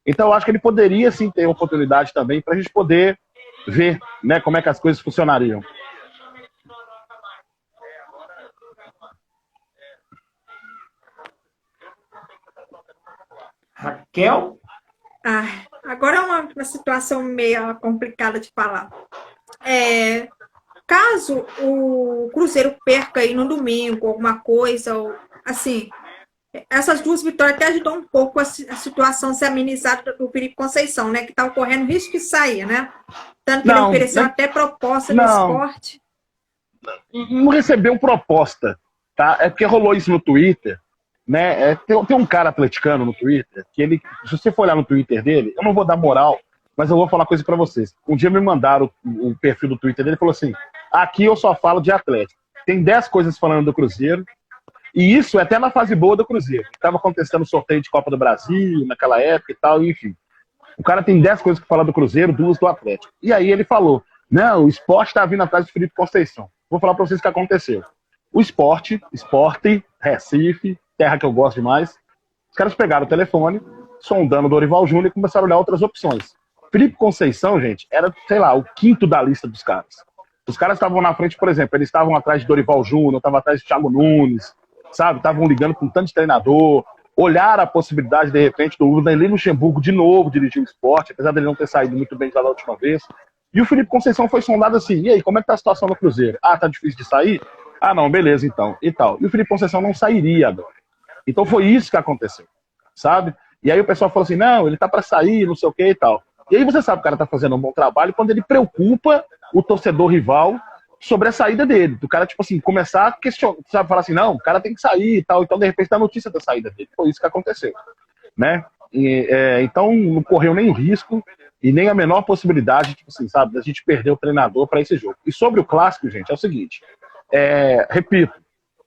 Então, eu acho que ele poderia, sim, ter oportunidade também para a gente poder ver, né, como é que as coisas funcionariam. Raquel? Agora é uma situação meio complicada de falar. Caso o Cruzeiro perca aí no domingo, alguma coisa, ou, assim, essas duas vitórias até ajudam um pouco a situação se amenizar do Felipe Conceição, né? Que está ocorrendo risco de sair, né? Tanto que ele ofereceu até proposta no esporte. Não recebeu proposta, tá? É porque rolou isso no Twitter, né? Tem um cara atleticano no Twitter, que ele, se você for olhar no Twitter dele, eu não vou dar moral, mas eu vou falar uma coisa pra vocês. Um dia me mandaram o perfil do Twitter dele e falou assim, aqui eu só falo de Atlético. Tem 10 coisas falando do Cruzeiro, e isso é até na fase boa do Cruzeiro. Estava acontecendo o sorteio de Copa do Brasil, naquela época e tal, enfim. O cara tem 10 coisas que falar do Cruzeiro, 2 do Atlético. E aí ele falou, não, o Sport está vindo atrás do Felipe Conceição. Vou falar pra vocês o que aconteceu. O Sport, Recife, terra que eu gosto demais, os caras pegaram o telefone, sondando o Dorival Júnior e começaram a olhar outras opções. Felipe Conceição, gente, era, sei lá, o 5º da lista dos caras. Os caras estavam na frente, por exemplo, eles estavam atrás de Dorival Júnior, estavam atrás de Thiago Nunes, sabe? Estavam ligando com tanto de treinador, olharam a possibilidade, de repente, do Vanderlei Luxemburgo de novo dirigir o Sport, apesar dele não ter saído muito bem da última vez. E o Felipe Conceição foi sondado assim, e aí, como é que tá a situação no Cruzeiro? Ah, tá difícil de sair? Ah, não, beleza, então, e tal. E o Felipe Conceição não sairia agora. Então foi isso que aconteceu, sabe? E aí o pessoal falou assim, não, ele tá para sair, não sei o que e tal. E aí você sabe que o cara tá fazendo um bom trabalho quando ele preocupa o torcedor rival sobre a saída dele. Do cara, tipo assim, começar a questionar, sabe? Falar assim, não, o cara tem que sair e tal. Então, de repente, dá notícia da saída dele. Foi isso que aconteceu, né? Então, não correu nem o risco e nem a menor possibilidade, tipo assim, sabe, da gente perder o treinador para esse jogo. E sobre o clássico, gente, é o seguinte, repito,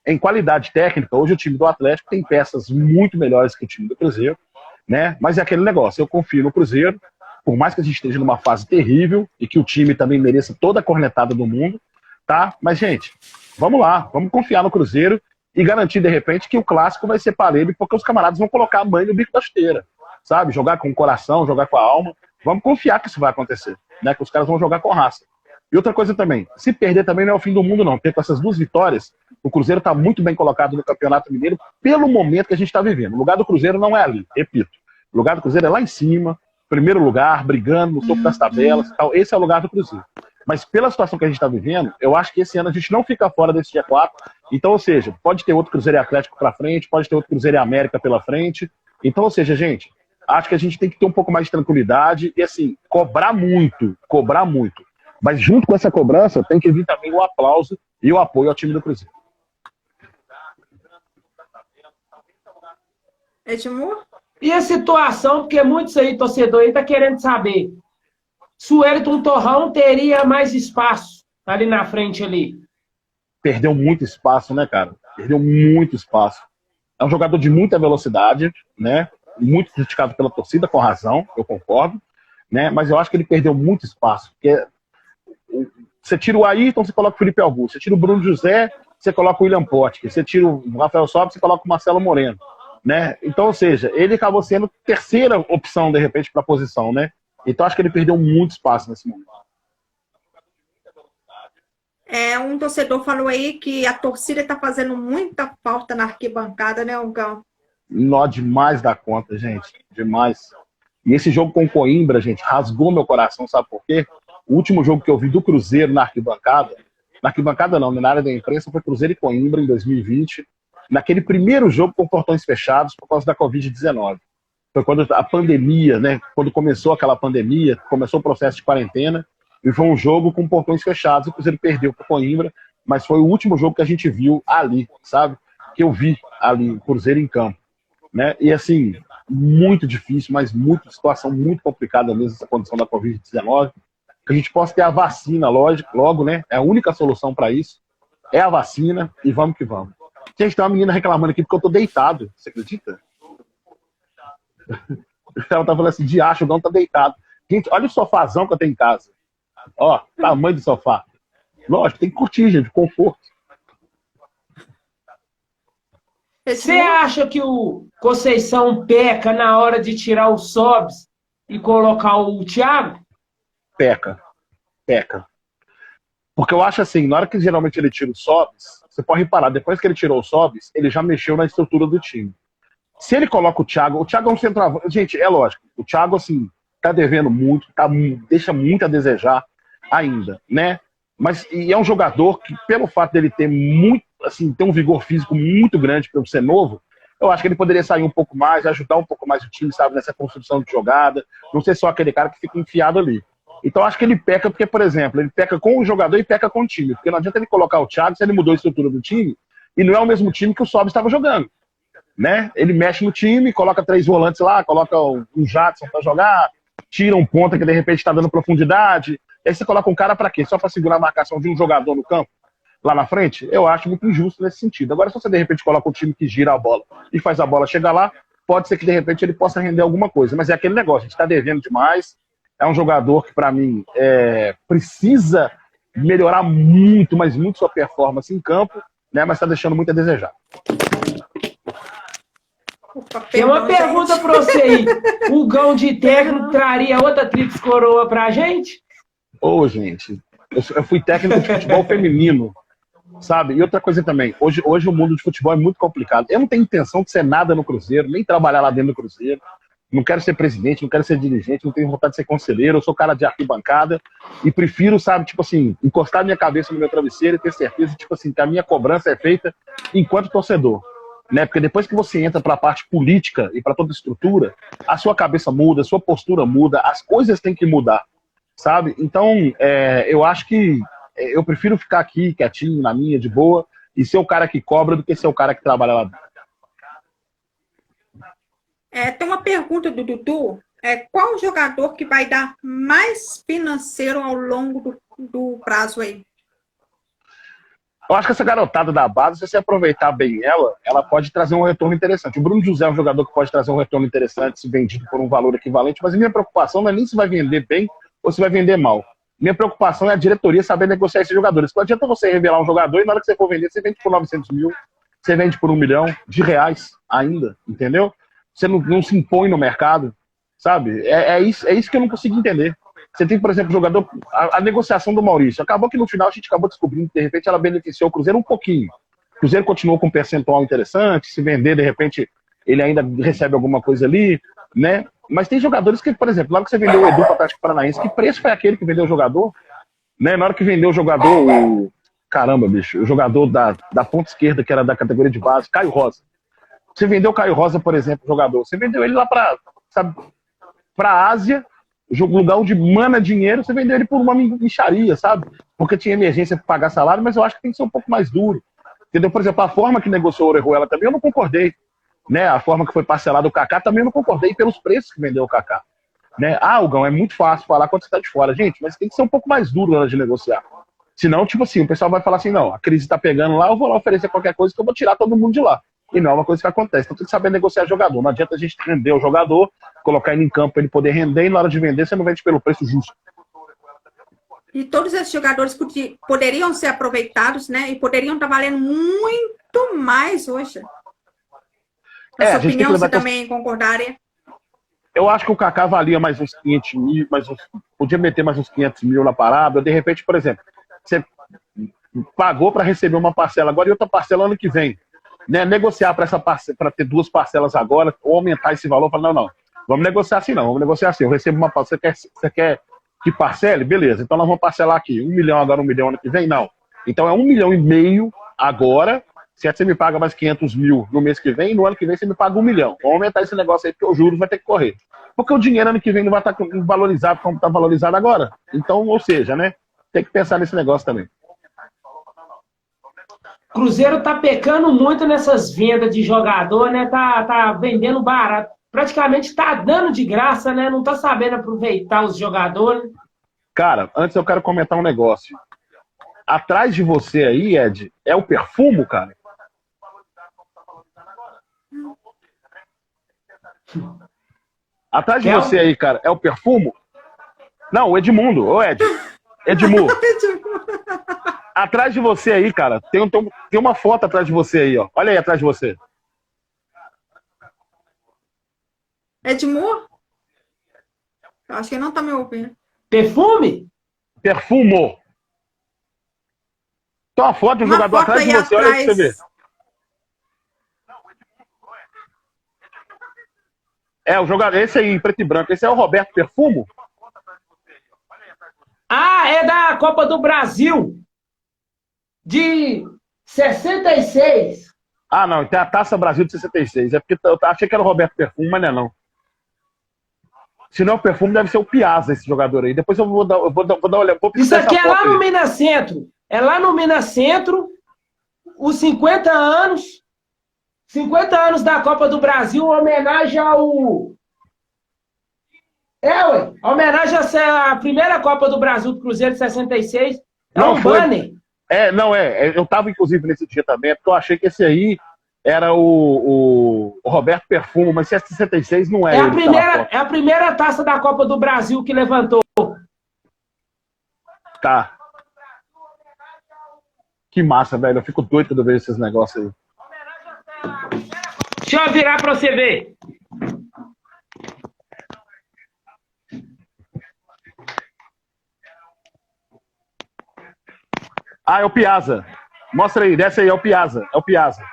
em qualidade técnica, hoje o time do Atlético tem peças muito melhores que o time do Cruzeiro, né? Mas é aquele negócio, eu confio no Cruzeiro, por mais que a gente esteja numa fase terrível e que o time também mereça toda a cornetada do mundo, tá? Mas, gente, vamos lá, vamos confiar no Cruzeiro e garantir, de repente, que o clássico vai ser parelho, porque os camaradas vão colocar a mãe no bico da chuteira, sabe? Jogar com o coração, jogar com a alma. Vamos confiar que isso vai acontecer, né? Que os caras vão jogar com raça. E outra coisa também, se perder também não é o fim do mundo, não. Porque com essas 2 vitórias, o Cruzeiro está muito bem colocado no Campeonato Mineiro pelo momento que a gente está vivendo. O lugar do Cruzeiro não é ali, repito. O lugar do Cruzeiro é lá em cima, primeiro lugar, brigando no topo das tabelas e tal. Esse é o lugar do Cruzeiro. Mas pela situação que a gente está vivendo, eu acho que esse ano a gente não fica fora desse dia 4. Então, ou seja, pode ter outro Cruzeiro e Atlético para frente, pode ter outro Cruzeiro e América pela frente. Então, ou seja, gente, acho que a gente tem que ter um pouco mais de tranquilidade e, assim, cobrar muito. Mas junto com essa cobrança tem que vir também o aplauso e o apoio ao time do Cruzeiro. Edmur? E a situação, porque muitos aí, torcedor aí, tá querendo saber se o Wellington Torrão teria mais espaço ali na frente ali. Perdeu muito espaço, né, cara? Perdeu muito espaço. É um jogador de muita velocidade, né? Muito criticado pela torcida, com razão, eu concordo, né? Mas eu acho que ele perdeu muito espaço, porque você tira o Ayrton, você coloca o Felipe Augusto, você tira o Bruno José, você coloca o William Potker, você tira o Rafael Sobis, você coloca o Marcelo Moreno, né? Então, ou seja, ele acabou sendo terceira opção, de repente, para a posição, né? Então, acho que ele perdeu muito espaço nesse momento. Um torcedor falou aí que a torcida está fazendo muita falta na arquibancada, né, Hugão? Nó demais da conta, gente. Demais. E esse jogo com o Coimbra, gente, rasgou meu coração, sabe por quê? O último jogo que eu vi do Cruzeiro na arquibancada não, na área da imprensa, foi Cruzeiro e Coimbra em 2020, naquele primeiro jogo com portões fechados por causa da Covid-19. Foi quando a pandemia, né? Quando começou aquela pandemia, começou o processo de quarentena, e foi um jogo com portões fechados, o Cruzeiro perdeu para o Coimbra, mas foi o último jogo que a gente viu ali, sabe? Que eu vi ali, o Cruzeiro em campo, né? E assim, muito difícil, mas situação muito complicada mesmo, essa condição da Covid-19. Que a gente possa ter a vacina, lógico, logo, né? É a única solução para isso. É a vacina e vamos que vamos. Gente, tem uma menina reclamando aqui porque eu tô deitado. Você acredita? Ela tá falando assim, de acho, o Gão tá deitado. Gente, olha o sofazão que eu tenho em casa. Ó, tamanho do sofá. Lógico, tem que curtir, gente, conforto. Você acha que o Conceição peca na hora de tirar o Sobis e colocar o Thiago? Peca. Porque eu acho assim, na hora que geralmente ele tira o Sobis, você pode reparar, depois que ele tirou o Sobis, ele já mexeu na estrutura do time. Se ele coloca o Thiago é um centroavante. Gente, é lógico, o Thiago, assim, tá devendo muito, deixa muito a desejar ainda, né? Mas e é um jogador que, pelo fato dele ter muito, assim, ter um vigor físico muito grande para ser novo, eu acho que ele poderia sair um pouco mais, ajudar um pouco mais o time, sabe, nessa construção de jogada, não ser só aquele cara que fica enfiado ali. Então acho que ele peca porque, por exemplo, ele peca com o jogador e peca com o time, porque não adianta ele colocar o Thiago se ele mudou a estrutura do time e não é o mesmo time que o Sobis estava jogando, né? Ele mexe no time, coloca 3 volantes lá, coloca um Jadson para jogar, tira um ponta que de repente está dando profundidade. Aí você coloca um cara para quê? Só para segurar a marcação de um jogador no campo, lá na frente? Eu acho muito injusto nesse sentido. Agora, se você de repente coloca um time que gira a bola e faz a bola chegar lá, pode ser que de repente ele possa render alguma coisa. Mas é aquele negócio, a gente está devendo demais. É um jogador que, para mim, precisa melhorar muito, mas muito sua performance em campo, né? Mas está deixando muito a desejar. Tem uma pergunta para você aí. O Gão de técnico traria outra tríplice coroa pra gente? Ô, gente, eu fui técnico de futebol feminino, sabe? E outra coisa também, hoje o mundo de futebol é muito complicado. Eu não tenho intenção de ser nada no Cruzeiro, nem trabalhar lá dentro do Cruzeiro. Não quero ser presidente, não quero ser dirigente, não tenho vontade de ser conselheiro, eu sou cara de arquibancada e prefiro, sabe, tipo assim, encostar minha cabeça no meu travesseiro e ter certeza, tipo assim, que a minha cobrança é feita enquanto torcedor, né? Porque depois que você entra para a parte política e para toda a estrutura, a sua cabeça muda, a sua postura muda, as coisas têm que mudar, sabe? Então, eu acho que eu prefiro ficar aqui quietinho, na minha, de boa, e ser o cara que cobra do que ser o cara que trabalha lá dentro. Tem uma pergunta do Dudu. Qual o jogador que vai dar mais financeiro ao longo do prazo aí? Eu acho que essa garotada da base, se você aproveitar bem ela pode trazer um retorno interessante. O Bruno José é um jogador que pode trazer um retorno interessante se vendido por um valor equivalente, mas a minha preocupação não é nem se vai vender bem ou se vai vender mal. Minha preocupação é a diretoria saber negociar esses jogadores. Não adianta você revelar um jogador e na hora que você for vender, você vende por 900 mil, você vende por R$1 milhão ainda, entendeu? Você não se impõe no mercado, sabe? É isso que eu não consigo entender. Você tem, por exemplo, o jogador... A negociação do Maurício. Acabou que no final a gente acabou descobrindo que, de repente, ela beneficiou o Cruzeiro um pouquinho. O Cruzeiro continuou com um percentual interessante. Se vender, de repente, ele ainda recebe alguma coisa ali, né? Mas tem jogadores que, por exemplo, na hora que você vendeu o Edu para o Atlético Paranaense, que preço foi aquele que vendeu o jogador? Né? Na hora que vendeu o jogador... Caramba, bicho. O jogador da ponta esquerda, que era da categoria de base, Caio Rosa. Você vendeu o Caio Rosa, por exemplo, jogador. Você vendeu ele lá para a Ásia, lugar onde mana dinheiro, você vendeu ele por uma mixaria, sabe? Porque tinha emergência para pagar salário, mas eu acho que tem que ser um pouco mais duro. Entendeu? Por exemplo, a forma que negociou o Orejuela também, eu não concordei. Né? A forma que foi parcelado o Kaká também eu não concordei pelos preços que vendeu o Kaká. Né? Gão, é muito fácil falar quando você está de fora. Gente, mas tem que ser um pouco mais duro na hora de negociar. Senão, tipo assim, o pessoal vai falar assim, não, a crise está pegando lá, eu vou lá oferecer qualquer coisa que eu vou tirar todo mundo de lá. E não é uma coisa que acontece. Então tem que saber negociar jogador. Não adianta a gente render o jogador, colocar ele em campo para ele poder render, e na hora de vender você não vende pelo preço justo. E todos esses jogadores poderiam ser aproveitados, né? E poderiam estar valendo muito mais hoje. Na sua opinião, você também concordaria? Eu acho que o Kaká valia mais uns 500 mil, podia meter mais uns 500 mil na parada. De repente, por exemplo, você pagou para receber uma parcela agora e outra parcela ano que vem. Né? Negociar para ter 2 parcelas agora, ou aumentar esse valor, falar, não, vamos negociar assim não, vamos negociar assim. Eu recebo uma parcela, você quer que parcele? Beleza, então nós vamos parcelar aqui, 1 milhão agora, 1 milhão ano que vem? Não. Então é 1,5 milhão agora, se você me paga mais 500 mil no mês que vem, no ano que vem você me paga 1 milhão. Vamos aumentar esse negócio aí, porque os juros vai ter que correr. Porque o dinheiro ano que vem não vai estar valorizado como está valorizado agora. Então, ou seja, né, tem que pensar nesse negócio também. Cruzeiro tá pecando muito nessas vendas de jogador, né? Tá vendendo barato. Praticamente tá dando de graça, né? Não tá sabendo aproveitar os jogadores. Cara, antes eu quero comentar um negócio. Atrás de você aí, Ed, é o Perfumo, cara? Atrás de você aí, cara, é o Perfumo? Não, o Edmundo. Ô, Ed. Edmundo. Atrás de você aí, cara, tem uma foto atrás de você aí, ó. Olha aí atrás de você. Edmundo? Eu acho que ele não tá me ouvindo. Perfume? Perfumo. Tem uma foto de um jogador atrás de você, olha aí pra você ver. É, o jogador, esse aí, em preto e branco, esse é o Roberto Perfumo? Ah, é da Copa do Brasil. De 66. Ah, não, tem a Taça Brasil de 66. É porque eu achei que era o Roberto Perfumo, mas não é não. Se não é o Perfumo, deve ser o Piazza, esse jogador aí. Depois eu vou dar uma olhada. Isso aqui é lá no Minas Centro. É lá no Minas Centro, os 50 anos. 50 anos da Copa do Brasil, homenagem ao... homenagem à primeira Copa do Brasil do Cruzeiro de 66. É um banner. Eu tava, inclusive, nesse dia também, porque eu achei que esse aí era o Roberto Perfumo, mas se é 66, não é. É a primeira taça da Copa do Brasil que levantou. Tá. Que massa, velho. Eu fico doido quando eu vejo esses negócios aí. Deixa eu virar pra você ver. Ah, é o Piazza. Mostra aí, desce aí, é o Piazza. É o Piazza.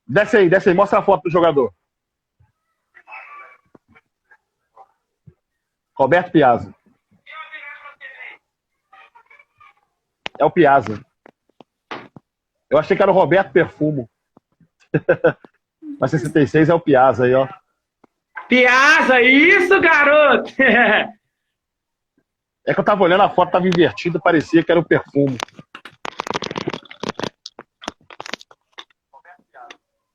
Desce aí, mostra a foto do jogador. Roberto Piazza. É o Piazza. Eu achei que era o Roberto Perfumo. Mas 66 é o Piazza aí, ó. Piazza, isso, garoto! É que eu tava olhando a foto, tava invertida, parecia que era o Perfumo.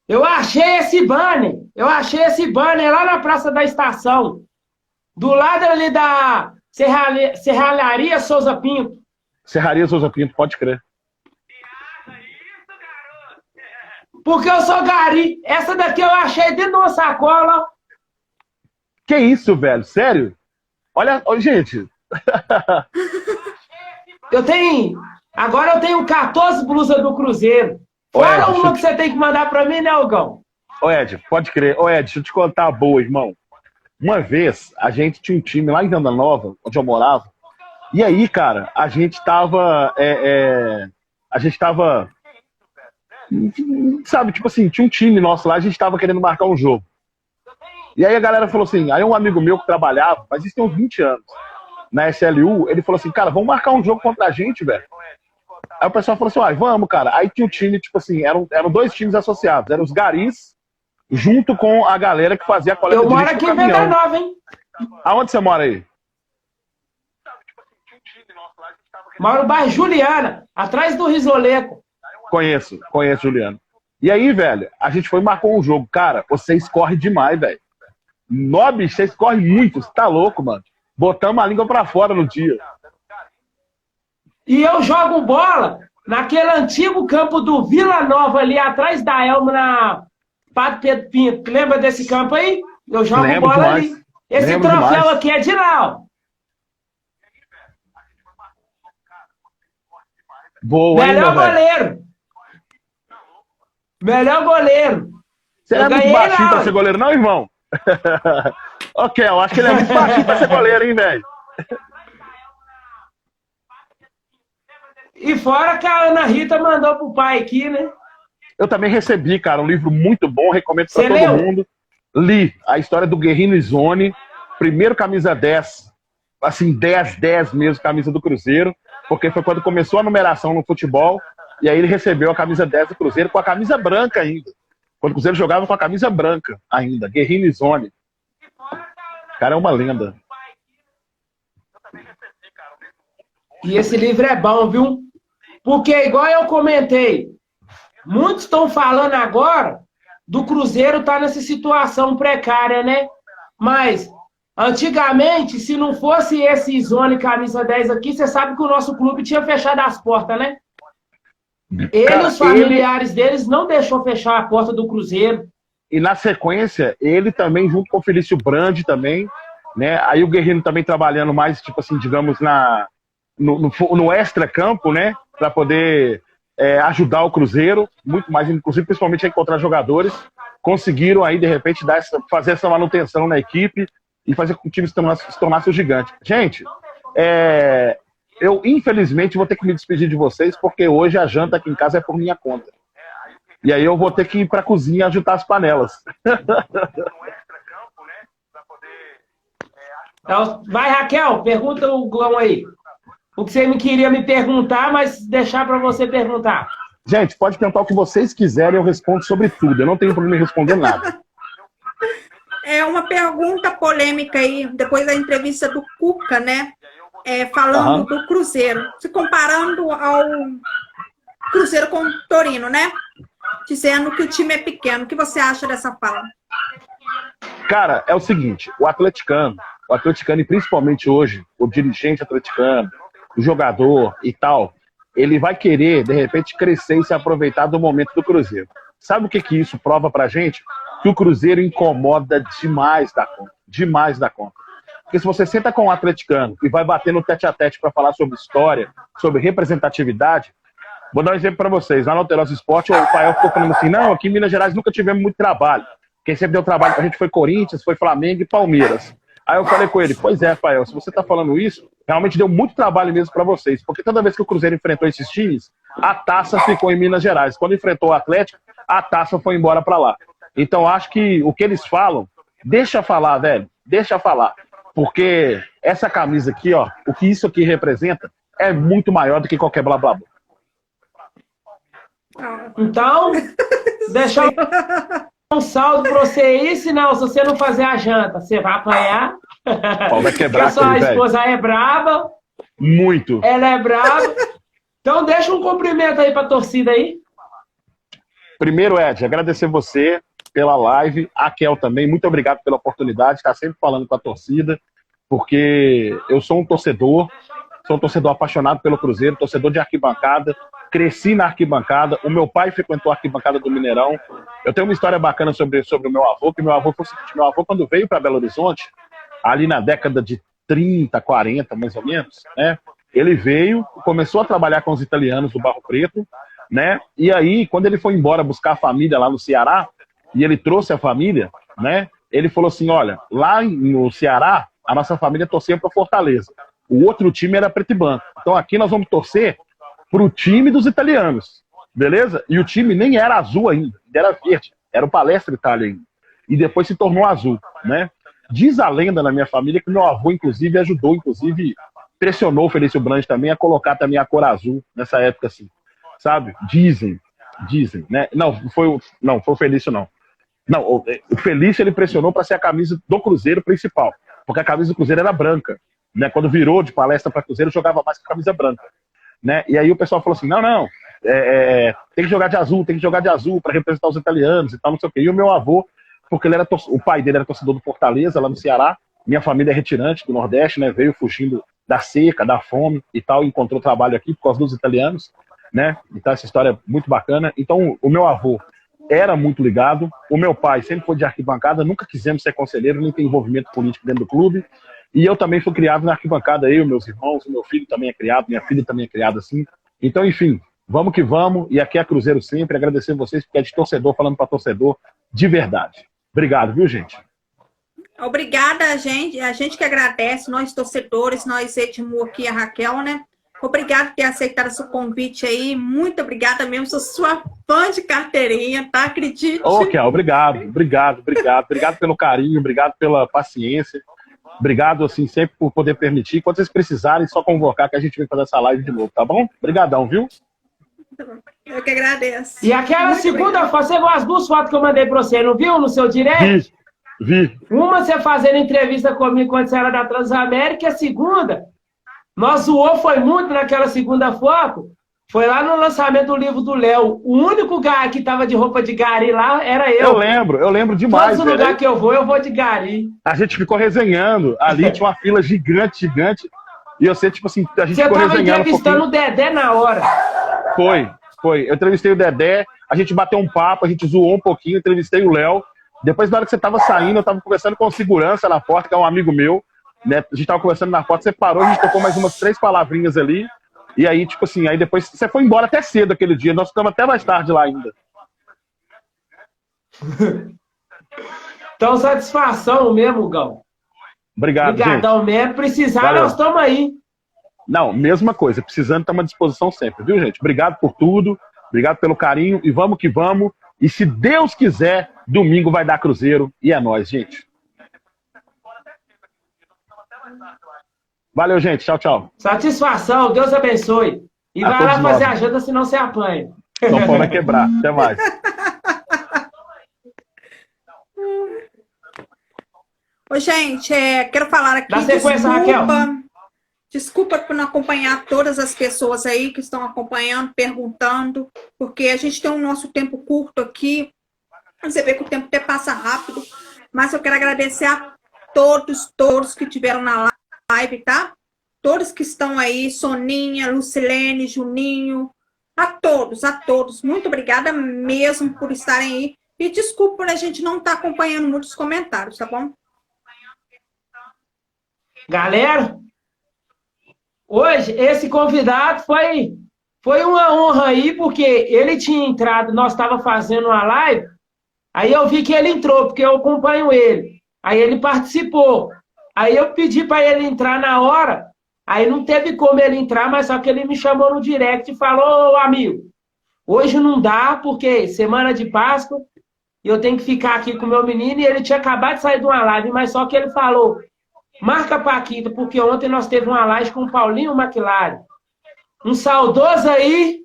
Eu achei esse banner lá na Praça da Estação. Do lado ali da Serralharia Souza Pinto. Serraria Souza Pinto, pode crer. Porque eu sou gari. Essa daqui eu achei dentro de uma sacola. Que isso, velho? Sério? Olha, gente. Agora eu tenho 14 blusas do Cruzeiro. Fala uma que você tem que mandar pra mim, né, Algão? Ô, Ed, pode crer. Ô, Ed, deixa eu te contar a boa, irmão. Uma vez, a gente tinha um time lá em Venda Nova, onde eu morava. E aí, cara, a gente tava... Sabe, tipo assim, tinha um time nosso lá, a gente tava querendo marcar um jogo. E aí a galera falou assim, aí um amigo meu que trabalhava, mas isso tem uns 20 anos, na SLU, ele falou assim, cara, vamos marcar um jogo contra a gente, velho. Aí o pessoal falou assim, vamos, cara. Aí tinha um time, tipo assim, eram 2 times associados, eram os garis, junto com a galera que fazia a coleta de lixo. Eu moro aqui em Venda Nova, hein? Aonde você mora aí? Moro no bairro Juliana, atrás do Risoleta. Conheço, Juliano. E aí, velho, a gente foi e marcou um jogo. Cara, vocês correm demais, velho. Bicho, vocês correm muito, você tá louco, mano. Botamos a língua pra fora no dia. E eu jogo bola naquele antigo campo do Vila Nova, ali atrás da Elma, na Padre Pedro Pinto. Lembra desse campo aí? Eu jogo Lembro bola demais. ali. Esse Lembro troféu demais. aqui é de lá, ó. Boa, hein, Melhor meu velho? goleiro. Melhor goleiro. Você Eu não é muito ganhei baixinho lá, pra ué. ser goleiro, não, irmão? Ok, eu acho que ele é muito baixinho pra ser goleiro, hein, velho? E fora que a Ana Rita mandou pro pai aqui, né? Eu também recebi, cara, um livro muito bom, recomendo pra Você todo leu? mundo. Li a história do Guerrino Izone, primeiro camisa 10, assim, 10 mesmo, camisa do Cruzeiro, porque foi quando começou a numeração no futebol, e aí ele recebeu a camisa 10 do Cruzeiro com a camisa branca ainda. Quando o Cruzeiro jogava com a camisa branca ainda, Guerrino Izone. O cara é uma lenda. E esse livro é bom, viu? Porque, igual eu comentei, muitos estão falando agora do Cruzeiro estar nessa situação precária, né? Mas, antigamente, se não fosse esse Zone camisa 10 aqui, você sabe que o nosso clube tinha fechado as portas, né? Ele e os familiares deles não deixou fechar a porta do Cruzeiro. E na sequência, ele também, junto com o Felício Brandi também, né? Aí o Guerreiro também trabalhando mais, tipo assim, digamos, no extra-campo, né? Para poder ajudar o Cruzeiro, muito mais, inclusive, principalmente a encontrar jogadores. Conseguiram aí, de repente, fazer essa manutenção na equipe e fazer com que o time se tornasse um gigante. Gente, eu, infelizmente, vou ter que me despedir de vocês, porque hoje a janta aqui em casa é por minha conta. E aí eu vou ter que ir para a cozinha ajudar as panelas. Então, vai, Raquel, pergunta o Glão aí. O que você me queria me perguntar, mas deixar para você perguntar. Gente, pode perguntar o que vocês quiserem, eu respondo sobre tudo. Eu não tenho problema em responder nada. É uma pergunta polêmica aí, depois da entrevista do Cuca, né? Falando do Cruzeiro, se comparando ao Cruzeiro com o Torino, né? Dizendo que o time é pequeno. O que você acha dessa fala? Cara, é o seguinte, o atleticano e principalmente hoje, o dirigente atleticano, o jogador e tal, ele vai querer, de repente, crescer e se aproveitar do momento do Cruzeiro. Sabe o que isso prova pra gente? Que o Cruzeiro incomoda demais da conta. Demais da conta. Porque se você senta com um atleticano e vai bater no tete-a-tete para falar sobre história, sobre representatividade, vou dar um exemplo para vocês. Lá no Alterosa Esporte, o Fael ficou falando assim, não, aqui em Minas Gerais nunca tivemos muito trabalho. Quem sempre deu trabalho pra gente foi Corinthians, foi Flamengo e Palmeiras. Aí eu falei com ele, pois é, Fael, se você tá falando isso, realmente deu muito trabalho mesmo para vocês. Porque toda vez que o Cruzeiro enfrentou esses times, a taça ficou em Minas Gerais. Quando enfrentou o Atlético, a taça foi embora para lá. Então acho que o que eles falam, deixa falar, velho, deixa falar. Porque essa camisa aqui, ó, o que isso aqui representa é muito maior do que qualquer blá blá blá. Então, deixa um saldo pra você aí, senão se você não fazer a janta, você vai apanhar. Pau vai quebrar. Porque a sua esposa é braba. Muito. Ela é braba. Então deixa um cumprimento aí pra torcida aí. Primeiro, Ed, agradecer você pela live, a Kel também, muito obrigado pela oportunidade de estar sempre falando com a torcida, porque eu sou um torcedor apaixonado pelo Cruzeiro, torcedor de arquibancada, cresci na arquibancada, o meu pai frequentou a arquibancada do Mineirão. Eu tenho uma história bacana sobre o meu avô, que meu avô foi o seguinte, meu avô quando veio para Belo Horizonte, ali na década de 30, 40, mais ou menos, né, ele veio, começou a trabalhar com os italianos do Barro Preto, né, e aí, quando ele foi embora buscar a família lá no Ceará, e ele trouxe a família, né, ele falou assim, olha, lá no Ceará, a nossa família torcia para Fortaleza. O outro time era preto e branco. Então aqui nós vamos torcer pro time dos italianos, beleza? E o time nem era azul ainda, era verde, era o Palestra Itália ainda. E depois se tornou azul, né? Diz a lenda na minha família que meu avô, inclusive, ajudou, pressionou o Felício Brandi também a colocar também a cor azul nessa época, assim, sabe? Dizem, né? Não foi o Felício, não. Não, o Felício ele pressionou para ser a camisa do Cruzeiro principal, porque a camisa do Cruzeiro era branca, né? Quando virou de Palestra para Cruzeiro, jogava mais com a camisa branca, né? E aí o pessoal falou assim, não, tem que jogar de azul para representar os italianos e tal, não sei o quê. E o meu avô, porque o pai dele era torcedor do Fortaleza, lá no Ceará, minha família é retirante do Nordeste, né? Veio fugindo da seca, da fome e tal, e encontrou trabalho aqui por causa dos italianos. né? Então essa história é muito bacana. Então o meu avô era muito ligado, o meu pai sempre foi de arquibancada, nunca quisemos ser conselheiro, nem ter envolvimento político dentro do clube, e eu também fui criado na arquibancada, eu, meus irmãos, o meu filho também é criado, minha filha também é criada assim. Então, enfim, vamos que vamos, e aqui é Cruzeiro sempre, agradecer vocês, porque é de torcedor, falando para torcedor, de verdade. Obrigado, viu, gente? Obrigada, a gente que agradece, nós torcedores, nós Edmur aqui, a Raquel, né? Obrigada por ter aceitado esse convite aí, muito obrigada mesmo, sou sua fã de carteirinha, tá? Acredite. Ok, obrigado pelo carinho, obrigado pela paciência, obrigado, assim, sempre por poder permitir, quando vocês precisarem, só convocar que a gente vem fazer essa live de novo, tá bom? Obrigadão, viu? Eu que agradeço. E aquela muito segunda foto, você viu as 2 fotos que eu mandei pra você, não viu? No seu direct? Vi. Uma você fazendo entrevista comigo quando você era da Transamérica, e a segunda, nós zoou foi muito naquela segunda foto, foi lá no lançamento do livro do Léo. O único cara que tava de roupa de gari lá era eu. Eu lembro demais. Todo lugar que eu vou de gari. A gente ficou resenhando, ali tinha uma fila gigante, e você, tipo assim, a gente ficou resenhando. Você tava entrevistando o Dedé na hora. Foi. Eu entrevistei o Dedé, a gente bateu um papo, a gente zoou um pouquinho, entrevistei o Léo. Depois, na hora que você tava saindo, eu tava conversando com o segurança na porta, que é um amigo meu, né? A gente tava conversando na porta, você parou, a gente tocou mais umas 3 palavrinhas ali, e aí, tipo assim, aí depois você foi embora até cedo aquele dia, nós ficamos até mais tarde lá ainda. Então, satisfação mesmo, Gão. Obrigado, obrigadão, gente. Mesmo, precisar, valeu. Nós estamos aí. Não, mesma coisa, precisando, estamos à disposição sempre, viu, gente? Obrigado por tudo, obrigado pelo carinho, e vamos que vamos, e se Deus quiser, domingo vai dar Cruzeiro, e é nóis, gente. Valeu, gente. Tchau, tchau. Satisfação. Deus abençoe. E vai lá fazer a janta, senão você apanha. São Paulo vai quebrar. Até mais. Ô, gente, quero falar aqui. Dá sequência, Raquel. Desculpa por não acompanhar todas as pessoas aí que estão acompanhando, perguntando, porque a gente tem o nosso tempo curto aqui. Você vê que o tempo até passa rápido. Mas eu quero agradecer a todos que tiveram na live, tá? Todos que estão aí, Soninha, Lucilene, Juninho, a todos. Muito obrigada mesmo por estarem aí. E desculpa por a gente não estar acompanhando muitos comentários, tá bom? Galera, hoje esse convidado foi uma honra aí, porque ele tinha entrado, nós estávamos fazendo uma live, aí eu vi que ele entrou, porque eu acompanho ele. Aí ele participou. Aí eu pedi para ele entrar na hora, aí não teve como ele entrar, mas só que ele me chamou no direct e falou, amigo, hoje não dá, porque semana de Páscoa, e eu tenho que ficar aqui com o meu menino, e ele tinha acabado de sair de uma live, mas só que ele falou, marca Paquita, porque ontem nós teve uma live com o Paulinho McLaren. Um saudoso aí,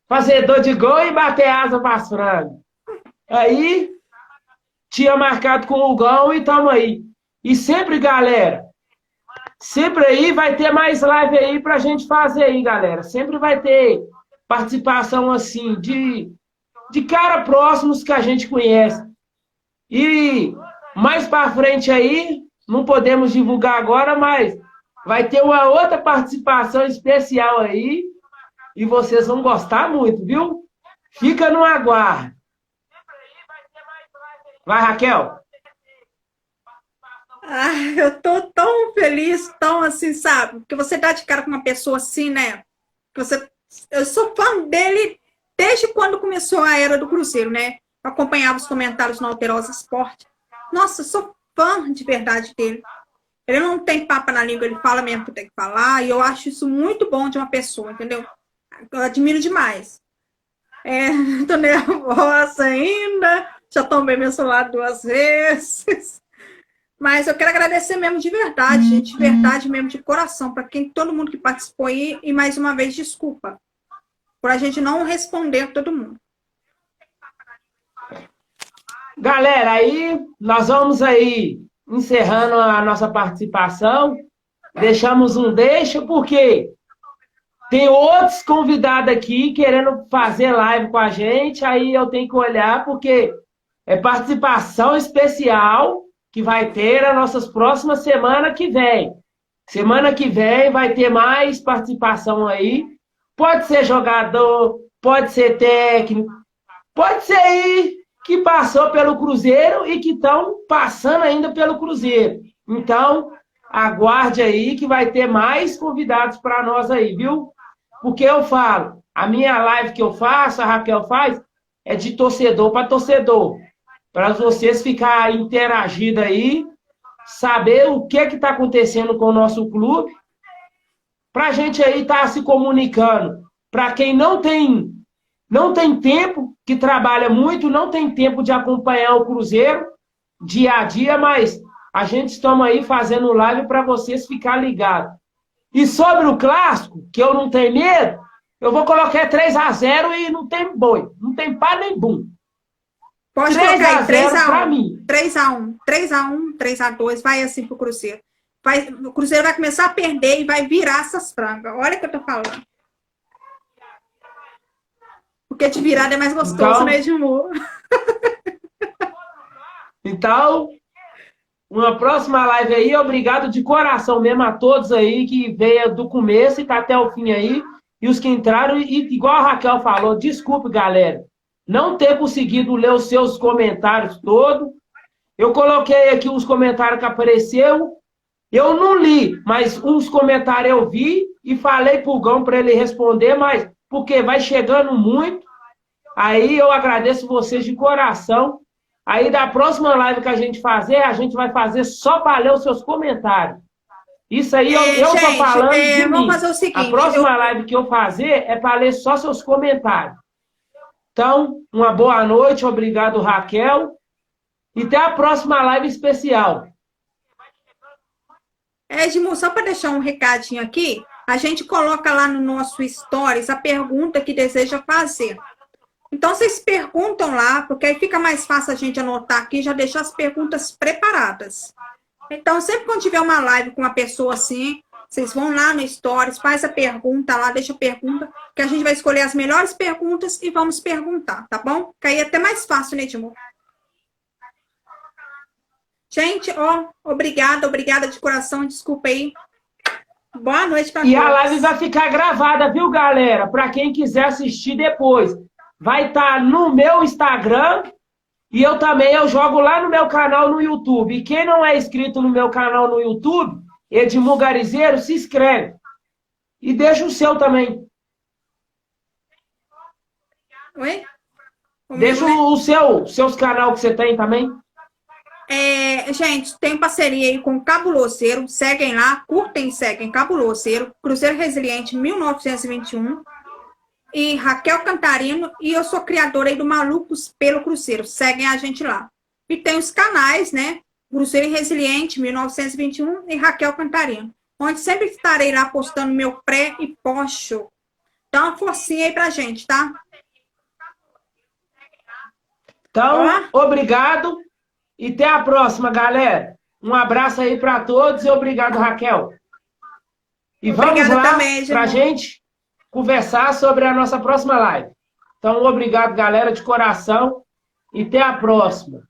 fazedor de gol e bater asa para as frangas. Aí, tinha marcado com o Gão e tamo aí. E sempre, galera, sempre aí vai ter mais live aí pra gente fazer aí, galera. Sempre vai ter participação, assim, de cara próximos que a gente conhece. E mais pra frente aí, não podemos divulgar agora, mas vai ter uma outra participação especial aí e vocês vão gostar muito, viu? Fica no aguardo. Vai, Raquel. Eu tô tão feliz, tão assim, sabe? Porque você dá de cara com uma pessoa assim, né? Eu sou fã dele desde quando começou a era do Cruzeiro, né? Eu acompanhava os comentários no Alterosa Esporte. Nossa, eu sou fã de verdade dele. Ele não tem papo na língua, ele fala mesmo que tem que falar, e eu acho isso muito bom de uma pessoa, entendeu? Eu admiro demais. Tô nervosa ainda, já tomei meu celular 2 vezes. Mas eu quero agradecer mesmo de verdade, gente, de verdade mesmo, de coração, para todo mundo que participou aí, e mais uma vez, desculpa, por a gente não responder todo mundo. Galera, aí nós vamos aí encerrando a nossa participação, deixamos um deixa, porque tem outros convidados aqui querendo fazer live com a gente, aí eu tenho que olhar, porque é participação especial que vai ter nas nossas próximas semanas que vem. Semana que vem vai ter mais participação aí, Pode ser jogador, pode ser técnico, pode ser aí que passou pelo Cruzeiro e que estão passando ainda pelo Cruzeiro. Então, aguarde aí que vai ter mais convidados para nós aí, viu? Porque eu falo, a minha live que eu faço, a Raquel faz, é de torcedor para torcedor. Para vocês ficarem interagindo aí, saber o que está acontecendo com o nosso clube, para a gente aí estar se comunicando. Para quem não tem tempo, que trabalha muito, não tem tempo de acompanhar o Cruzeiro dia a dia, mas a gente estamos aí fazendo live para vocês ficarem ligados. E sobre o clássico, que eu não tenho medo, eu vou colocar 3-0 e não tem boi. Não tem pá nem bum. Pode colocar aí, 3-1 para mim. 3-1, 3-1, 3-2, vai assim pro Cruzeiro. O Cruzeiro vai começar a perder e vai virar essas frangas. Olha o que eu tô falando. Porque de virada é mais gostoso, então, né, Edmur? Então, uma próxima live aí, obrigado de coração mesmo a todos aí que veio do começo e tá até o fim aí. E os que entraram, e igual a Raquel falou, desculpe, galera, não ter conseguido ler os seus comentários todos. Eu coloquei aqui os comentários que apareceu. Eu não li, mas uns comentários eu vi e falei pro Gão para ele responder, mas porque vai chegando muito. Aí eu agradeço vocês de coração. Aí da próxima live que a gente vai fazer só para ler os seus comentários. Isso aí eu tô falando de mim. Vamos fazer o seguinte, a próxima live que eu fazer é para ler só seus comentários. Então, uma boa noite, obrigado, Raquel. E até a próxima live especial. Edmur, só para deixar um recadinho aqui, a gente coloca lá no nosso Stories a pergunta que deseja fazer. Então, vocês perguntam lá, porque aí fica mais fácil a gente anotar aqui e já deixar as perguntas preparadas. Então, sempre quando tiver uma live com uma pessoa assim, vocês vão lá no Stories, faz a pergunta lá, deixa a pergunta, que a gente vai escolher as melhores perguntas e vamos perguntar, tá bom? Que aí é até mais fácil, né, Edmur? Gente, obrigada de coração, desculpa aí. Boa noite para todos. E a live vai ficar gravada, viu, galera? Para quem quiser assistir depois. Vai estar no meu Instagram e eu jogo lá no meu canal no YouTube. E quem não é inscrito no meu canal no YouTube, Edmur Garizeiro, se inscreve. E deixa o seu também. Oi? Deixa os seus canal que você tem também. Gente, tem parceria aí com o Cabuloseiro. Seguem lá, curtem e seguem Cabuloseiro. Cruzeiro Resiliente 1921. E Raquel Cantarino, e eu sou criadora aí do Malucos pelo Cruzeiro. Seguem a gente lá. E tem os canais, né? Cruzeiro Resiliente, 1921 e Raquel Cantarino. Onde sempre estarei lá postando meu pré e pós-show. Dá uma forcinha aí pra gente, tá? Então, obrigado. E até a próxima, galera. Um abraço aí pra todos e obrigado, Raquel. E vamos lá também, pra gente conversar sobre a nossa próxima live. Então, obrigado, galera, de coração. E até a próxima.